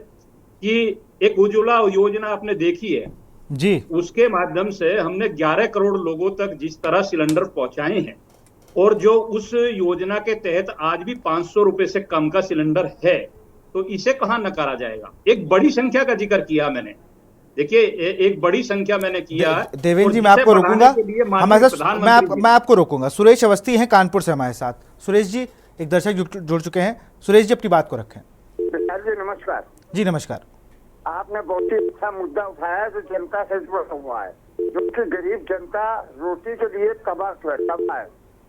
कि एक उज्ज्वला योजना आपने देखी है जी, उसके माध्यम से हमने 11 करोड़ लोगों तक जिस तरह सिलेंडर पहुंचाए हैं, और जो उस योजना के तहत आज भी 500 रुपए से कम का सिलेंडर है, तो इसे कहां नकारा जाएगा। एक बड़ी संख्या का जिक्र किया मैंने, देखिए एक बड़ी संख्या मैंने किया। देवेंद्र जी, मैं आपको रोकूंगा, मैं आपको रोकूंगा। सुरेश अवस्थी हैं कानपुर से हमारे साथ। सुरेश जी, एक दर्शक जुड़ चुके हैं। सुरेश जी, अपनी बात को रखें। जी नमस्कार। जी नमस्कार। आपने बहुत ही अच्छा मुद्दा उठाया है जो जनता से जुड़ा हुआ है, जो कि गरीब जनता रोटी के लिए तबाह है।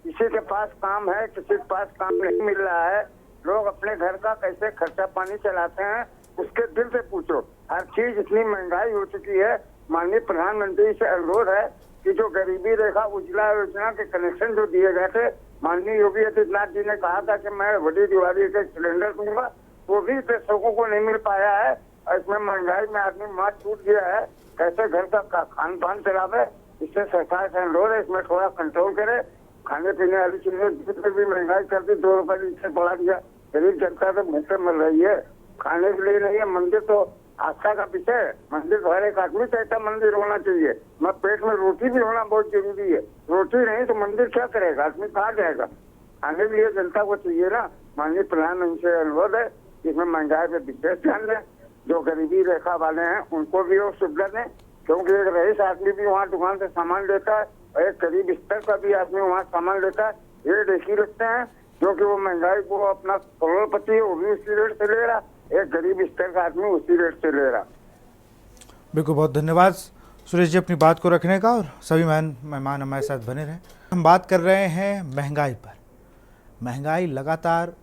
किसी के पास काम है, किसी के पास काम नहीं मिल रहा है। लोग अपने घर का कैसे खर्चा पानी चलाते हैं उसके दिल से पूछो। हर चीज इतनी महंगाई हो चुकी है माननीय प्रधानमंत्री से अनुरोध है कि जो गरीबी रेखा उज्ज्वला योजना के कनेक्शन जो दिए गए थे, माननीय योगी आदित्यनाथ जी ने कहा था कि मैं बड़ी दिवाली के सिलेंडर दूंगा, वो भी दर्शकों को नहीं मिल पाया है। और इसमें महंगाई में आदमी मार टूट गया है, कैसे घर का खान पान चलावे। इससे सरकार से अनुरोध है इसमें थोड़ा कंट्रोल करे। खाने पीने वाली चीजें दूध में भी महंगाई कर दी, 2 रुपए लीटर बढ़ा दिया। गरीब जनता तो भूखे मर रही है, खाने के लिए नहीं है। मंदिर तो आस्था का विषय है, मंदिर तो हर एक आदमी कहता मंदिर होना चाहिए, मगर पेट में रोटी भी होना बहुत जरूरी है। रोटी नहीं तो मंदिर क्या करेगा, आदमी कहाँ जाएगा। खाने के लिए जनता को चाहिए ना। माननीय प्रधानमंत्री से अनुरोध है इसमें महंगाई पे विशेष ध्यान दें। जो गरीबी रेखा वाले हैं उनको भी वो सुविधा दें, क्योंकि एक रईस आदमी भी वहाँ दुकान से सामान लेता है और एक गरीब स्तर का भी आदमी वहाँ सामान लेता है। रेट एक ही रखते हैं, क्योंकि वो महंगाई को अपना करोड़पति है वो भी उसी रेट से ले रहा, एक गरीब स्तर का आदमी उसी रेट से ले रहा। बिल्कुल, बहुत धन्यवाद सुरेश जी अपनी बात को रखने का, और सभी मेहमान हमारे साथ बने रहे। हम बात कर रहे हैं महंगाई पर। महंगाई लगातार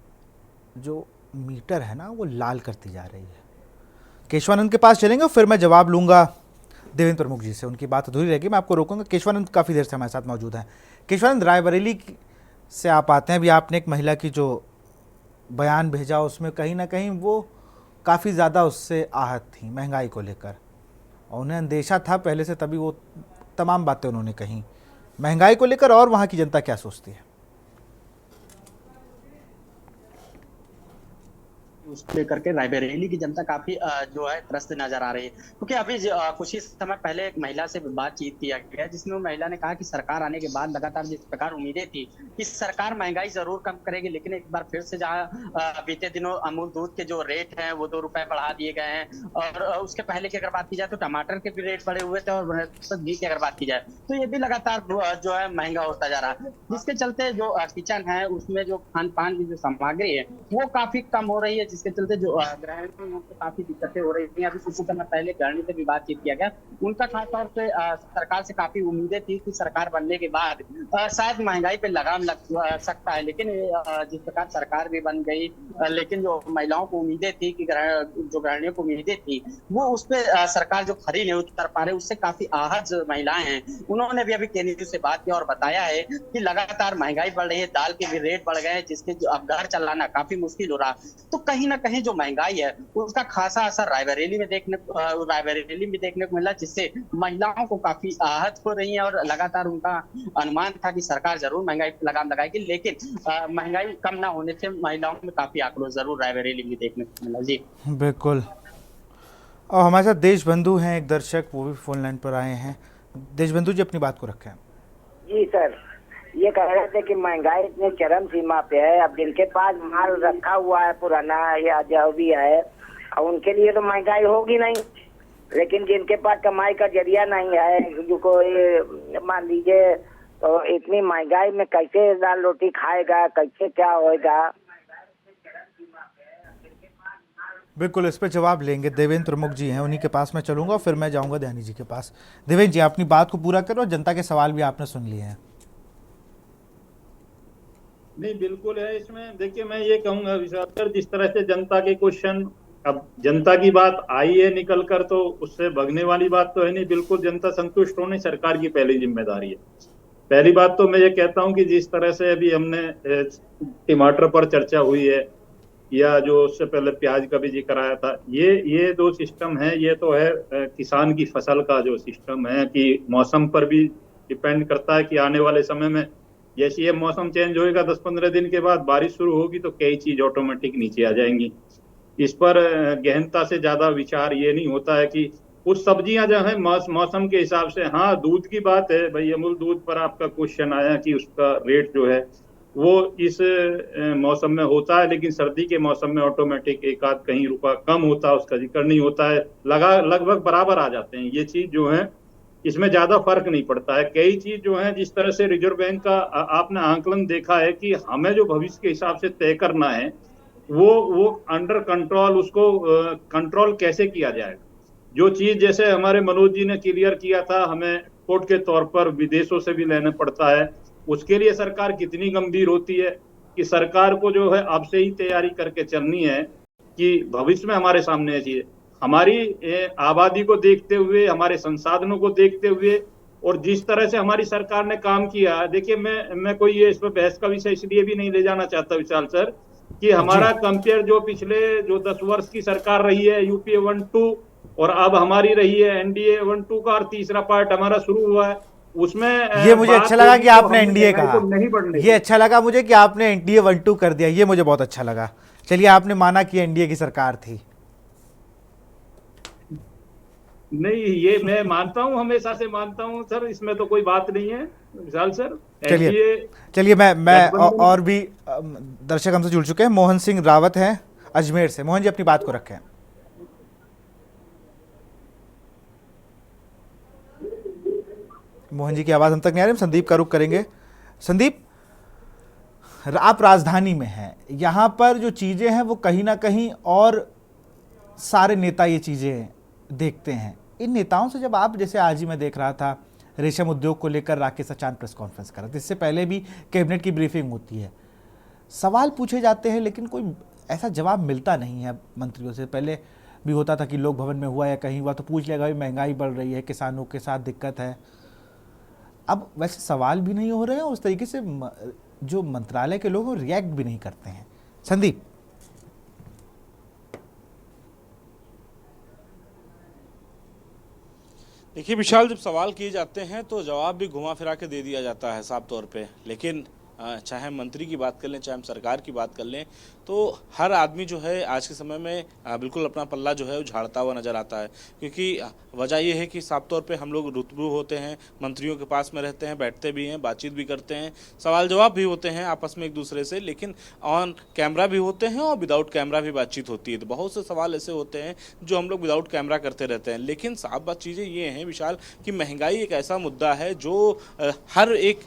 जो मीटर है ना वो लाल करती जा रही है। केशवानंद के पास चलेंगे और फिर मैं जवाब लूँगा देवेंद्र प्रमुख जी से। उनकी बात अधूरी रहेगी, मैं आपको रोकूंगा। केशवानंद काफ़ी देर से हमारे साथ मौजूद हैं। केशवानंद, रायबरेली से आप आते हैं, अभी आपने एक महिला की जो बयान भेजा उसमें कहीं ना कहीं वो काफ़ी ज़्यादा उससे आहत थी महंगाई को लेकर, और उन्हें अंदेशा था पहले से, तभी वो तमाम बातें उन्होंने कहीं महंगाई को लेकर। और वहाँ की जनता क्या सोचती है उसको लेकर के रायबरेली की जनता काफी जो है त्रस्त नजर आ रही है, क्योंकि अभी कुछ ही समय पहले एक महिला से बातचीत किया गया जिसमें वो महिला ने कहा कि सरकार आने के बाद लगातार जिस प्रकार उम्मीदें थी कि सरकार महंगाई जरूर कम करेगी, लेकिन एक बार फिर से जहाँ बीते दिनों अमूल दूध के जो रेट हैं वो 2 रुपए बढ़ा दिए गए हैं, और उसके पहले की अगर बात की जाए तो टमाटर के भी रेट बढ़े हुए थे, और घी की अगर बात की जाए तो ये भी लगातार जो है महंगा होता जा रहा है, जिसके चलते जो किचन है उसमें जो खान पान की जो सामग्री है वो काफी कम हो रही है, जिसके चलते जो गृहिणियों को काफी दिक्कतें हो रही थी। अभी कुछ समय पहले गृहिणी से भी बातचीत किया गया, उनका खासतौर से सरकार से काफी उम्मीदें थी कि सरकार बनने के बाद शायद महंगाई पे लगाम लग सकता है, लेकिन जिस प्रकार सरकार भी बन गई, लेकिन जो महिलाओं को उम्मीदें थी कि जो गृहिणियों को उम्मीदें थी वो उस पर सरकार जो खरी नहीं उतर पा रही, उससे काफी आहत महिलाएं हैं। उन्होंने भी अभी केंद्र से बात की और बताया है कि लगातार महंगाई बढ़ रही है, दाल के भी रेट बढ़ गए हैं, जिसके अब घर चलाना काफी मुश्किल हो रहा है। तो कहीं ना कहीं जो महंगाई है उसका खासा असर रायबरेली में देखने को मिला, जिससे महिलाओं को काफी आहत हो रही है, और लगातार उनका अनुमान था कि सरकार जरूर महंगाई पर लगाम लगाएगी, लेकिन महंगाई कम ना होने से महिलाओं में काफी आक्रोश जरूर रायबरेली में देखने को मिला। जी बिल्कुल, और हमारे साथ देशबंधु हैं एक दर्शक, वो भी फोन लाइन पर आए हैं। देशबंधु जी अपनी बात को रखें। जी सर, ये कह रहे थे कि महंगाई इतने चरम सीमा पे है, अब जिनके पास माल रखा हुआ है पुराना या जो भी है उनके लिए तो महंगाई होगी नहीं, लेकिन जिनके पास कमाई का जरिया नहीं है, जो कोई मान लीजिए तो इतनी महंगाई में कैसे दाल रोटी खाएगा, कैसे क्या होएगा। बिल्कुल, इस पर जवाब लेंगे। देवेंद्र प्रमुख जी हैं, उन्हीं के पास मैं चलूंगा, फिर मैं जाऊंगा ध्यानी जी के पास। देवेंद्र जी अपनी बात को पूरा करो, जनता के सवाल भी आपने सुन लिए हैं। नहीं बिल्कुल है इसमें। देखिए मैं ये कहूंगा विशाल सर, जिस तरह से जनता के क्वेश्चन, अब जनता की बात आई है निकल कर, तो उससे भगने वाली बात तो है नहीं। बिल्कुल जनता संतुष्ट होनी सरकार की पहली जिम्मेदारी है। पहली बात तो मैं ये कहता हूं कि जिस तरह से अभी हमने टमाटर पर चर्चा हुई है, या जो उससे पहले प्याज का भी जिक्र आया था, ये 2 सिस्टम है। ये तो है किसान की फसल का जो सिस्टम है कि मौसम पर भी डिपेंड करता है कि आने वाले समय में जैसे ये मौसम चेंज होएगा 10-15 दिन के बाद बारिश शुरू होगी तो कई चीज ऑटोमेटिक नीचे आ जाएंगी। इस पर गहनता से ज्यादा विचार ये नहीं होता है कि कुछ सब्जियां जो है मौसम के हिसाब से, हाँ दूध की बात है भाई, अमूल दूध पर आपका क्वेश्चन आया कि उसका रेट जो है वो इस मौसम में होता है, लेकिन सर्दी के मौसम में ऑटोमेटिक 1-आध कहीं रुपया कम होता है, उसका जिक्र नहीं होता है, लगभग बराबर आ जाते हैं। ये चीज जो है इसमें ज्यादा फर्क नहीं पड़ता है। कई चीज जो है जिस तरह से रिजर्व बैंक का आपने आंकलन देखा है कि हमें जो भविष्य के हिसाब से तय करना है वो अंडर कंट्रोल, उसको कंट्रोल कैसे किया जाएगा। जो चीज जैसे हमारे मनोज जी ने क्लियर किया था, हमें कोर्ट के तौर पर विदेशों से भी लेना पड़ता है, उसके लिए सरकार कितनी गंभीर होती है कि सरकार को जो है अब से ही तैयारी करके चलनी है कि भविष्य में हमारे सामने ये चीज हमारी आबादी को देखते हुए, हमारे संसाधनों को देखते हुए और जिस तरह से हमारी सरकार ने काम किया, देखिए मैं कोई ये इसमें बहस का विषय इसलिए भी नहीं ले जाना चाहता विशाल सर कि हमारा कंपेयर जो पिछले जो 10 वर्ष की सरकार रही है यूपीए 1-2 और अब हमारी रही है एनडीए 1-2 का और तीसरा पार्ट हमारा शुरू हुआ है, उसमें ये मुझे अच्छा लगा कि आपने एनडीए कहा, नहीं बढ़ने ये अच्छा लगा मुझे कि आपने एनडीए 1-2 कर दिया, ये मुझे बहुत अच्छा लगा। चलिए, आपने माना कि एनडीए की सरकार थी। नहीं, ये मैं मानता हूं, हमेशा से मानता हूं सर, इसमें तो कोई बात नहीं है विशाल सर। चलिए मैं और भी दर्शक हमसे जुड़ चुके हैं। मोहन सिंह रावत हैं अजमेर से। मोहन जी, अपनी बात को रखें। मोहन जी की आवाज हम तक नहीं आ रही, संदीप का रुख करेंगे। संदीप, आप राजधानी में हैं, यहां पर जो चीजें हैं वो कहीं ना कहीं और सारे नेता ये चीजें देखते हैं। इन नेताओं से जब आप, जैसे आज ही मैं देख रहा था रेशम उद्योग को लेकर राकेश अचान प्रेस कॉन्फ्रेंस कर रहे थे, इससे पहले भी कैबिनेट की ब्रीफिंग होती है, सवाल पूछे जाते हैं लेकिन कोई ऐसा जवाब मिलता नहीं है मंत्रियों से। पहले भी होता था कि लोक भवन में हुआ या कहीं हुआ तो पूछ लेगा, भाई महंगाई बढ़ रही है, किसानों के साथ दिक्कत है। अब वैसे सवाल भी नहीं हो रहे हैं, उस तरीके से जो मंत्रालय के लोग रिएक्ट भी नहीं करते हैं। संदीप, देखिए विशाल, जब सवाल किए जाते हैं तो जवाब भी घुमा फिरा के दे दिया जाता है साफ तौर पे, लेकिन चाहे हम मंत्री की बात कर लें, चाहे हम सरकार की बात कर लें, तो हर आदमी जो है आज के समय में बिल्कुल अपना पल्ला जो है उछाड़ता हुआ नजर आता है। क्योंकि वजह यह है कि साफ तौर पे हम लोग रूबरू होते हैं, मंत्रियों के पास में रहते हैं, बैठते भी हैं, बातचीत भी करते हैं, सवाल जवाब भी होते हैं आपस में एक दूसरे से, लेकिन ऑन कैमरा भी होते हैं और विदाउट कैमरा भी बातचीत होती है। तो बहुत से सवाल ऐसे होते हैं जो हम लोग विदाउट कैमरा करते रहते हैं। लेकिन साफ बात चीज़ें ये हैं विशाल कि महंगाई एक ऐसा मुद्दा है जो हर एक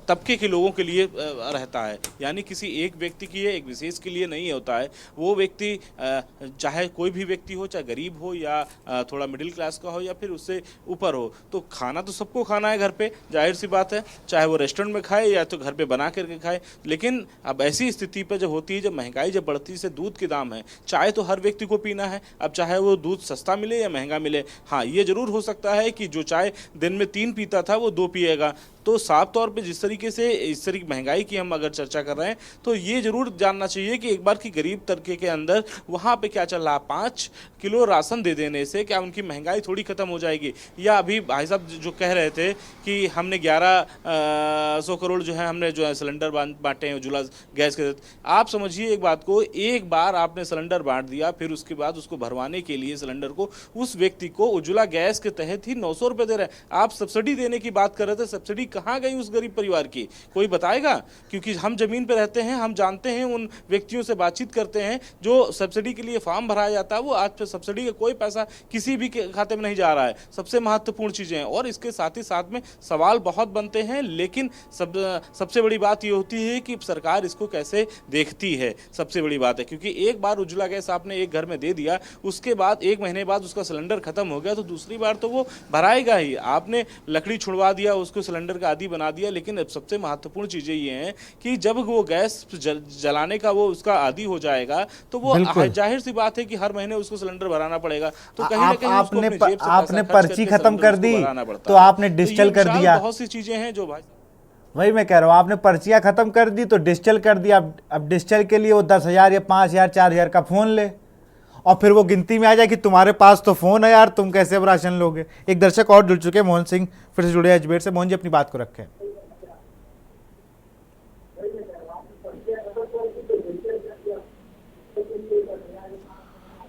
तबके के लोगों के लिए रहता है, यानी किसी एक व्यक्ति की एक विशेष के लिए नहीं होता है। वो व्यक्ति चाहे कोई भी व्यक्ति हो, चाहे गरीब हो या थोड़ा मिडिल क्लास का हो या फिर उससे ऊपर हो, तो खाना तो सबको खाना है घर पे, जाहिर सी बात है, चाहे वो रेस्टोरेंट में खाए या तो घर पे बना करके खाए। लेकिन अब ऐसी स्थिति पर जब होती है, जब महंगाई जब बढ़ती है, से दूध के दाम है, चाय तो हर व्यक्ति को पीना है, अब चाहे वो दूध सस्ता मिले या महंगा मिले। हाँ, ये जरूर हो सकता है कि जो चाय दिन में 3 पीता था वो 2 पिएगा। तो साफ तौर पे जिस तरीके से इस तरीके महंगाई की हम अगर चर्चा कर रहे हैं तो ये जरूर जानना चाहिए कि एक बार की गरीब तबके के अंदर वहाँ पे क्या चल रहा है। 5 किलो राशन दे देने से क्या उनकी महंगाई थोड़ी खत्म हो जाएगी? या अभी भाई साहब जो कह रहे थे कि हमने 1100 करोड़ जो है हमने जो है सिलेंडर बांटे हैं उज्ज्वला गैस के तहत। आप समझिए एक बात को, एक बार आपने सिलेंडर बांट दिया, फिर उसके बाद उसको भरवाने के लिए सिलेंडर को उस व्यक्ति को उज्ज्वला गैस के तहत ही 900 रुपये दे रहे हैं। आप सब्सिडी देने की बात कर रहे थे, सब्सिडी कहाँ गई उस गरीब परिवार की? कोई बताएगा? क्योंकि हम जमीन पे रहते हैं, हम जानते हैं, उन व्यक्तियों से बातचीत करते हैं जो सब्सिडी के लिए फॉर्म भराया जाता है, वो आज पे सब्सिडी का कोई पैसा किसी भी के खाते में नहीं जा रहा है। सबसे महत्वपूर्ण चीजें हैं और इसके साथ ही साथ में सवाल बहुत बनते हैं, लेकिन सबसे बड़ी बात ये होती है कि सरकार इसको कैसे देखती है, सबसे बड़ी बात है। क्योंकि एक बार उज्ज्वला गैस आपने एक घर में दे दिया, उसके बाद 1 महीने बाद उसका सिलेंडर खत्म हो गया तो दूसरी बार तो वो भराएगा ही। आपने लकड़ी छुड़वा दिया, उसको सिलेंडर का आदी बना दिया, लेकिन अब सबसे महत्वपूर्ण चीजें ये हैं कि जब वो गैस जलाने का वो उसका आदी हो जाएगा तो वो जाहिर सी बात है कि हर महीने उसको सिलेंडर भराना पड़ेगा। तो कहीं ना कहीं आपने पर्ची खत्म कर दी तो आपने डिजिटल कर दिया। बहुत सी चीजें हैं जो भाई, वही मैं कह रहा हूँ, आपने पर्चियां खत्म कर दी तो डिजिटल कर दिया। अब डिजिटल के लिए वो 10,000 या 5,000 4,000 का फोन ले और फिर वो गिनती में आ जाए कि तुम्हारे पास तो फोन है यार, तुम कैसे अब राशन लोगे। एक दर्शक और जुड़ चुके हैं, मोहन सिंह फिर से जुड़े अजमेर से। मोहन जी, अपनी बात को रखें।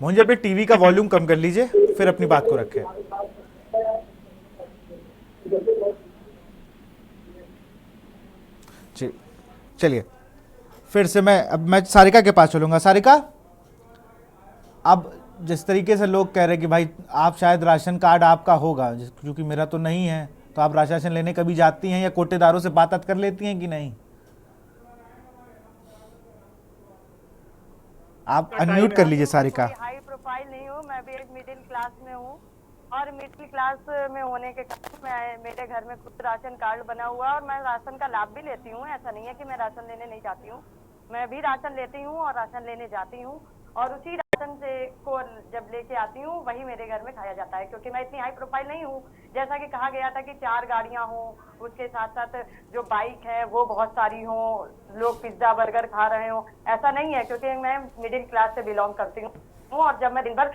मोहन जी, अपने टीवी का वॉल्यूम कम कर लीजिए, फिर अपनी बात को रखें। चलिए, फिर से मैं सारिका के पास चलूंगा। सारिका, अब जिस तरीके से लोग कह रहे हैं कि भाई आप शायद राशन कार्ड आपका होगा, क्योंकि मेरा तो नहीं है, तो आप राशन लेने कभी जाती हैं या कोटेदारों से बात कर लेती हैं कि नहीं? आप अनम्यूट कर लीजिए सारिका। हाई प्रोफाइल नहीं हूँ, मैं भी एक मिडिल क्लास में हूँ और मिडिल क्लास में होने के कारण मेरे घर में खुद राशन कार्ड बना हुआ है और मैं राशन का लाभ भी लेती हूँ। ऐसा नहीं है कि मैं राशन लेने नहीं जाती हूँ, मैं भी राशन लेती हूँ और राशन लेने जाती हूँ और उसी राशन राशन से को जब लेके आती हूँ वही मेरे घर में खाया जाता है, क्योंकि मैं इतनी हाई प्रोफाइल नहीं हूँ। जैसा कि कहा गया था कि 4 गाड़ियाँ हों, उसके साथ साथ जो बाइक है वो बहुत सारी हों, लोग पिज्जा बर्गर खा रहे हों, ऐसा नहीं है, क्योंकि मैं मिडिल क्लास से बिलोंग करती हूँ और जब मैं दिन भर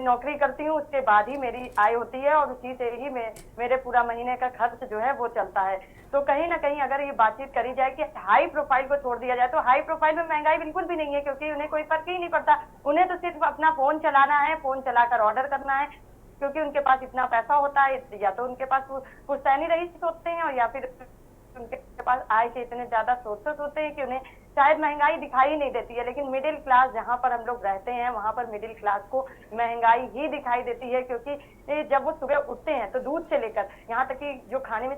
नौकरी करती हूँ उसके बाद ही मेरी आय होती है और उसी से ही मेरे पूरा महीने का खर्च जो है वो चलता है। तो कहीं ना कहीं अगर ये बातचीत करी जाए कि हाई प्रोफाइल को छोड़ दिया जाए, तो हाई प्रोफाइल में महंगाई बिल्कुल भी नहीं है, क्योंकि उन्हें कोई फर्क ही नहीं पड़ता। उन्हें तो सिर्फ अपना फोन चलाना है, फोन चलाकर ऑर्डर करना है, क्योंकि उनके पास इतना पैसा होता है, या तो उनके पास पुश्तैनी रईस होते हैं और या फिर उनके पास आय के इतने ज्यादा सोर्सेस होते हैं कि उन्हें शायद महंगाई दिखाई नहीं देती है। लेकिन मिडिल क्लास जहाँ पर हम लोग रहते हैं वहाँ पर मिडिल क्लास को महंगाई ही दिखाई देती है, क्योंकि जब वो सुबह उठते हैं तो दूध से लेकर यहाँ तक कि जो खाने में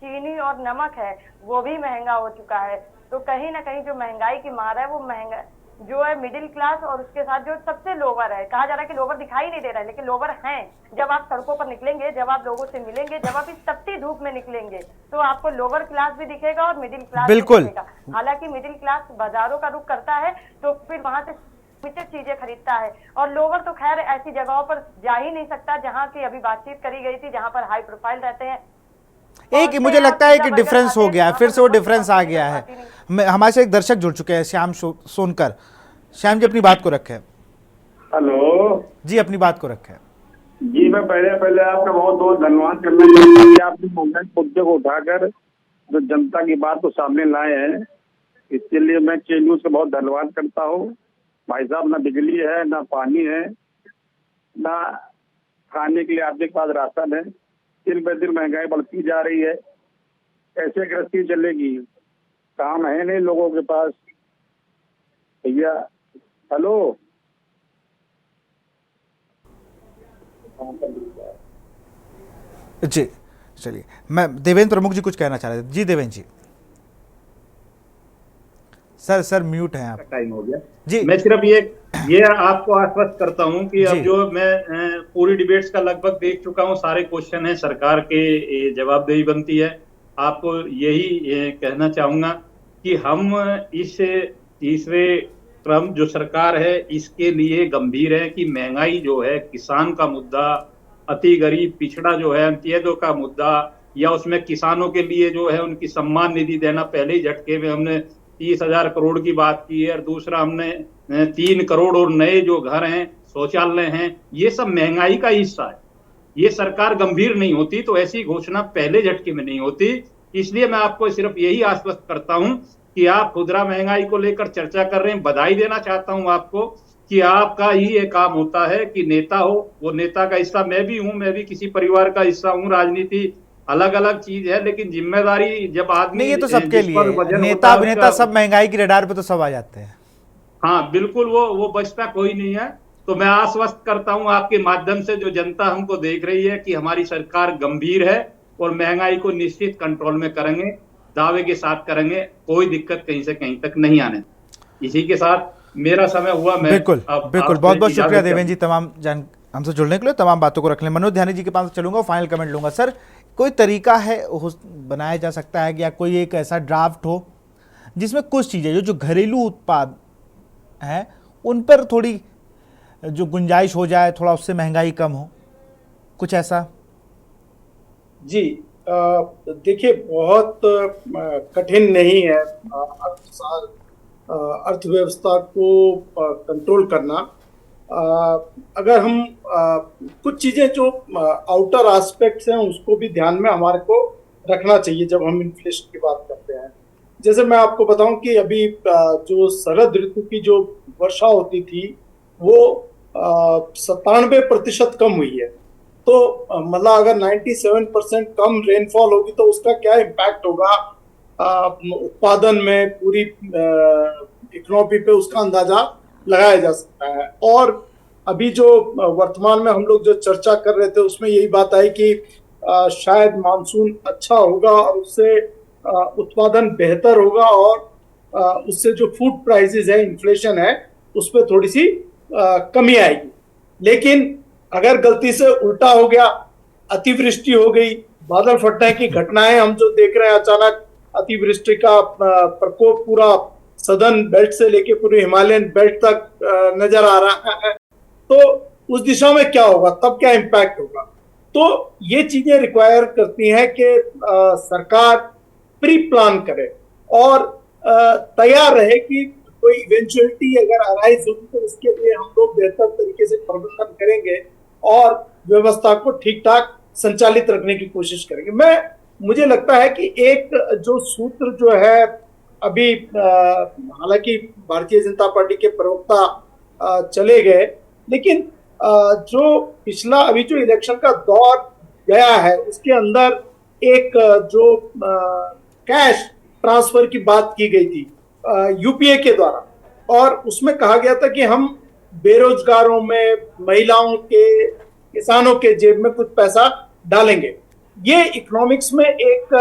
चीनी और नमक है वो भी महंगा हो चुका है। तो कहीं ना कहीं जो महंगाई की मार है वो महंगा जो है मिडिल क्लास और उसके साथ जो सबसे लोअर है। कहा जा रहा है कि लोअर दिखाई नहीं दे रहा है, लेकिन लोअर हैं। जब आप सड़कों पर निकलेंगे, जब आप लोगों से मिलेंगे, जब आप इस तपती धूप में निकलेंगे, तो आपको लोअर क्लास भी दिखेगा और मिडिल क्लास भी दिखेगा। हालांकि मिडिल क्लास बाजारों का रुख करता है तो फिर वहां से लिमिटेड चीजें खरीदता है, और लोअर तो खैर ऐसी जगहों पर जा ही नहीं सकता जहाँ की अभी बातचीत करी गई थी, जहाँ पर हाई प्रोफाइल रहते हैं। एक मुझे लगता है कि डिफरेंस हो गया है, फिर से वो डिफरेंस आ गया है। हमारे से एक दर्शक जुड़ चुके हैं, श्याम सोनकर। श्याम जी अपनी बात को रखें। हेलो जी, अपनी बात को रखें। जी, मैं पहले आपका बहुत बहुत धन्यवाद करना चाहता हूँ कि आपने मुद्दे को उठाकर जो जनता की बात को सामने लाए हैं, इसके लिए मैं के न्यूज का बहुत धन्यवाद करता हूँ। भाई साहब, ना बिजली है, ना पानी है, ना खाने के लिए आपके पास राशन है। दिन ब दिन महंगाई बढ़ती जा रही है, कैसे गृहस्थी चलेगी? काम है नहीं लोगों के पास भैया। हेलो, जी चलिए, मैं देवेंद्र प्रमुख जी कुछ कहना चाह रहे थे। जी देवेंद्र जी। सर म्यूट है आप। टाइम हो गया जी। मैं सिर्फ ये आपको आश्वस्त करता हूं कि अब जो मैं पूरी डिबेट्स का लगभग देख चुका हूं, सारे क्वेश्चन है सरकार के जवाबदेही बनती है। आपको यही कहना चाहूंगा कि हम इस तीसरे क्रम जो सरकार है इसके लिए गंभीर है कि महंगाई जो है, किसान का मुद्दा, अति गरीब पिछड़ा जो है, अंत्योदय का मुद्दा, या उसमें किसानों के लिए जो है उनकी सम्मान निधि देना, पहले ही झटके में हमने 30,000 करोड़ की बात की है, और दूसरा हमने 3 करोड़ और नए जो घर हैं, शौचालय हैं, ये सब महंगाई का हिस्सा है। ये सरकार गंभीर नहीं होती तो ऐसी घोषणा पहले झटके में नहीं होती। इसलिए मैं आपको सिर्फ यही आश्वस्त करता हूं कि आप खुदरा महंगाई को लेकर चर्चा कर रहे हैं। बधाई देना चाहता हूं आपको कि आपका ही ये काम होता है कि नेता हो, वो नेता का हिस्सा मैं भी हूं, मैं भी किसी परिवार का हिस्सा हूं। राजनीति अलग अलग चीज है, लेकिन जिम्मेदारी जब आदमी नहीं, ये तो सबके लिए, नेता अभिनेता सब महंगाई की रडार पे तो सब आ जाते हैं। हाँ बिल्कुल, वो बचता कोई नहीं है। तो मैं आश्वस्त करता हूं आपके माध्यम से जो जनता हमको देख रही है कि हमारी सरकार गंभीर है और महंगाई को निश्चित कंट्रोल में करेंगे, दावे के साथ करेंगे, कोई दिक्कत कहीं से कहीं तक नहीं आने। इसी के साथ मेरा समय हुआ। मैं बिल्कुल बहुत बहुत शुक्रिया देवेंद्र जी तमाम हमसे जुड़ने के लिए, तमाम बातों को रख लें। मनोज ध्यानी जी के पास चलूंगा, फाइनल कमेंट लूंगा। सर, कोई तरीका है बनाया जा सकता है कि या कोई एक ऐसा ड्राफ्ट हो जिसमें कुछ चीज़ें जो घरेलू उत्पाद हैं उन पर थोड़ी जो गुंजाइश हो जाए, थोड़ा उससे महंगाई कम हो, कुछ ऐसा? जी देखिए, बहुत कठिन नहीं है अर्थव्यवस्था को कंट्रोल करना। अगर हम कुछ चीजें जो आउटर एस्पेक्ट्स हैं उसको भी ध्यान में हमारे को रखना चाहिए जब हम इन्फ्लेशन की बात करते हैं। जैसे मैं आपको बताऊं कि अभी जो शरद ऋतु की जो वर्षा होती थी वो 97% कम हुई है। तो मतलब अगर 97% कम रेनफॉल होगी तो उसका क्या इम्पैक्ट होगा उत्पादन में, पूरी इकोनॉमी पे, उसका अंदाजा लगाया जा सकता है। और अभी जो वर्तमान में हम लोग जो चर्चा कर रहे थे उसमें यही बात आई कि शायद मानसून अच्छा होगा और उससे उत्पादन बेहतर होगा और उससे जो फूड प्राइसेस है, इन्फ्लेशन है, उस पर थोड़ी सी कमी आएगी। लेकिन अगर गलती से उल्टा हो गया, अतिवृष्टि हो गई, बादल फटने की घटनाएं हम जो देख रहे हैं, अचानक अतिवृष्टि का प्रकोप पूरा सदर्न बेल्ट से लेके पूरे हिमालयन बेल्ट तक नजर आ रहा है, तो उस दिशा में क्या होगा, तब क्या इम्पैक्ट होगा। तो ये चीजें रिक्वायर करती हैं कि सरकार प्री प्लान करे और तैयार रहे कि कोई इवेंचुअलिटी अगर अराइज होगी तो उसके लिए हम लोग बेहतर तरीके से प्रबंधन करेंगे और व्यवस्था को ठीक ठाक संचालित रखने की कोशिश करेंगे। मुझे लगता है कि एक जो सूत्र जो है अभी, हालांकि भारतीय जनता पार्टी के प्रवक्ता चले गए, लेकिन जो पिछला अभी जो इलेक्शन का दौर गया है उसके अंदर एक जो कैश ट्रांसफर की बात की गई थी यूपीए के द्वारा, और उसमें कहा गया था कि हम बेरोजगारों में, महिलाओं के, किसानों के जेब में कुछ पैसा डालेंगे। ये इकोनॉमिक्स में एक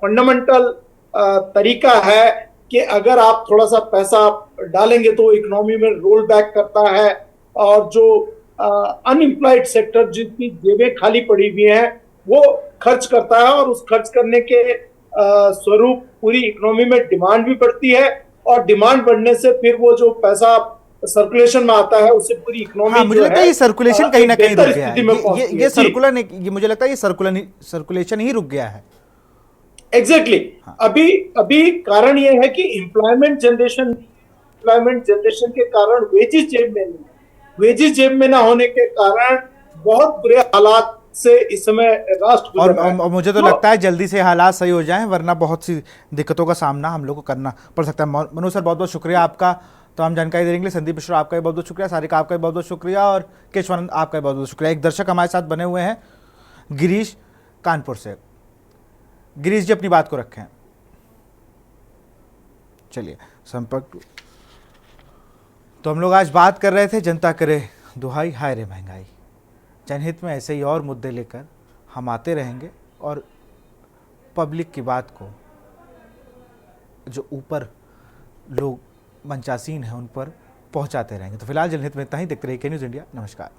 फंडामेंटल तरीका है कि अगर आप थोड़ा सा पैसा डालेंगे तो इकोनॉमी में रोल बैक करता है, और जो अनएम्प्लॉयड सेक्टर जिनकी जेबें खाली पड़ी हुई हैं वो खर्च करता है, और उस खर्च करने के स्वरूप पूरी इकोनॉमी में डिमांड भी बढ़ती है, और डिमांड बढ़ने से फिर वो जो पैसा सर्कुलेशन में आता है उससे पूरी इकोनॉमी, मुझे लगता है ये सर्कुलेशन कहीं ना कहीं रुक गया है। ये सर्कुलर, ये मुझे लगता है ये सर्कुलेशन ही रुक गया है। एग्जैक्टली। अभी कारण ये है कि एम्प्लॉयमेंट जनरेशन के कारण वेजेस जेब में ना होने के कारण बहुत बुरे हालात से इस समय राष्ट्र और मुझे तो लगता है जल्दी से हालात सही हो जाएं, वरना बहुत सी दिक्कतों का सामना हम लोग को करना पड़ सकता है। मनोज सर, बहुत बहुत शुक्रिया आपका तमाम जानकारी देने के लिए। संदीप मिश्रा, आपका भी बहुत बहुत शुक्रिया। सारिका, आपका भी बहुत बहुत शुक्रिया। और केशवानंद, आपका भी बहुत बहुत शुक्रिया। एक दर्शक हमारे साथ बने हुए हैं, गिरीश कानपुर से। गिरीश जी, अपनी बात को रखें। चलिए संपर्क। तो हम लोग आज बात कर रहे थे, जनता करे दुहाई हाय रे महंगाई। जनहित में ऐसे ही और मुद्दे लेकर हम आते रहेंगे और पब्लिक की बात को, जो ऊपर लोग मंचासीन हैं, उन पर पहुंचाते रहेंगे। तो फिलहाल जनहित में इतना ही। देखते रहिए के न्यूज़ इंडिया। नमस्कार।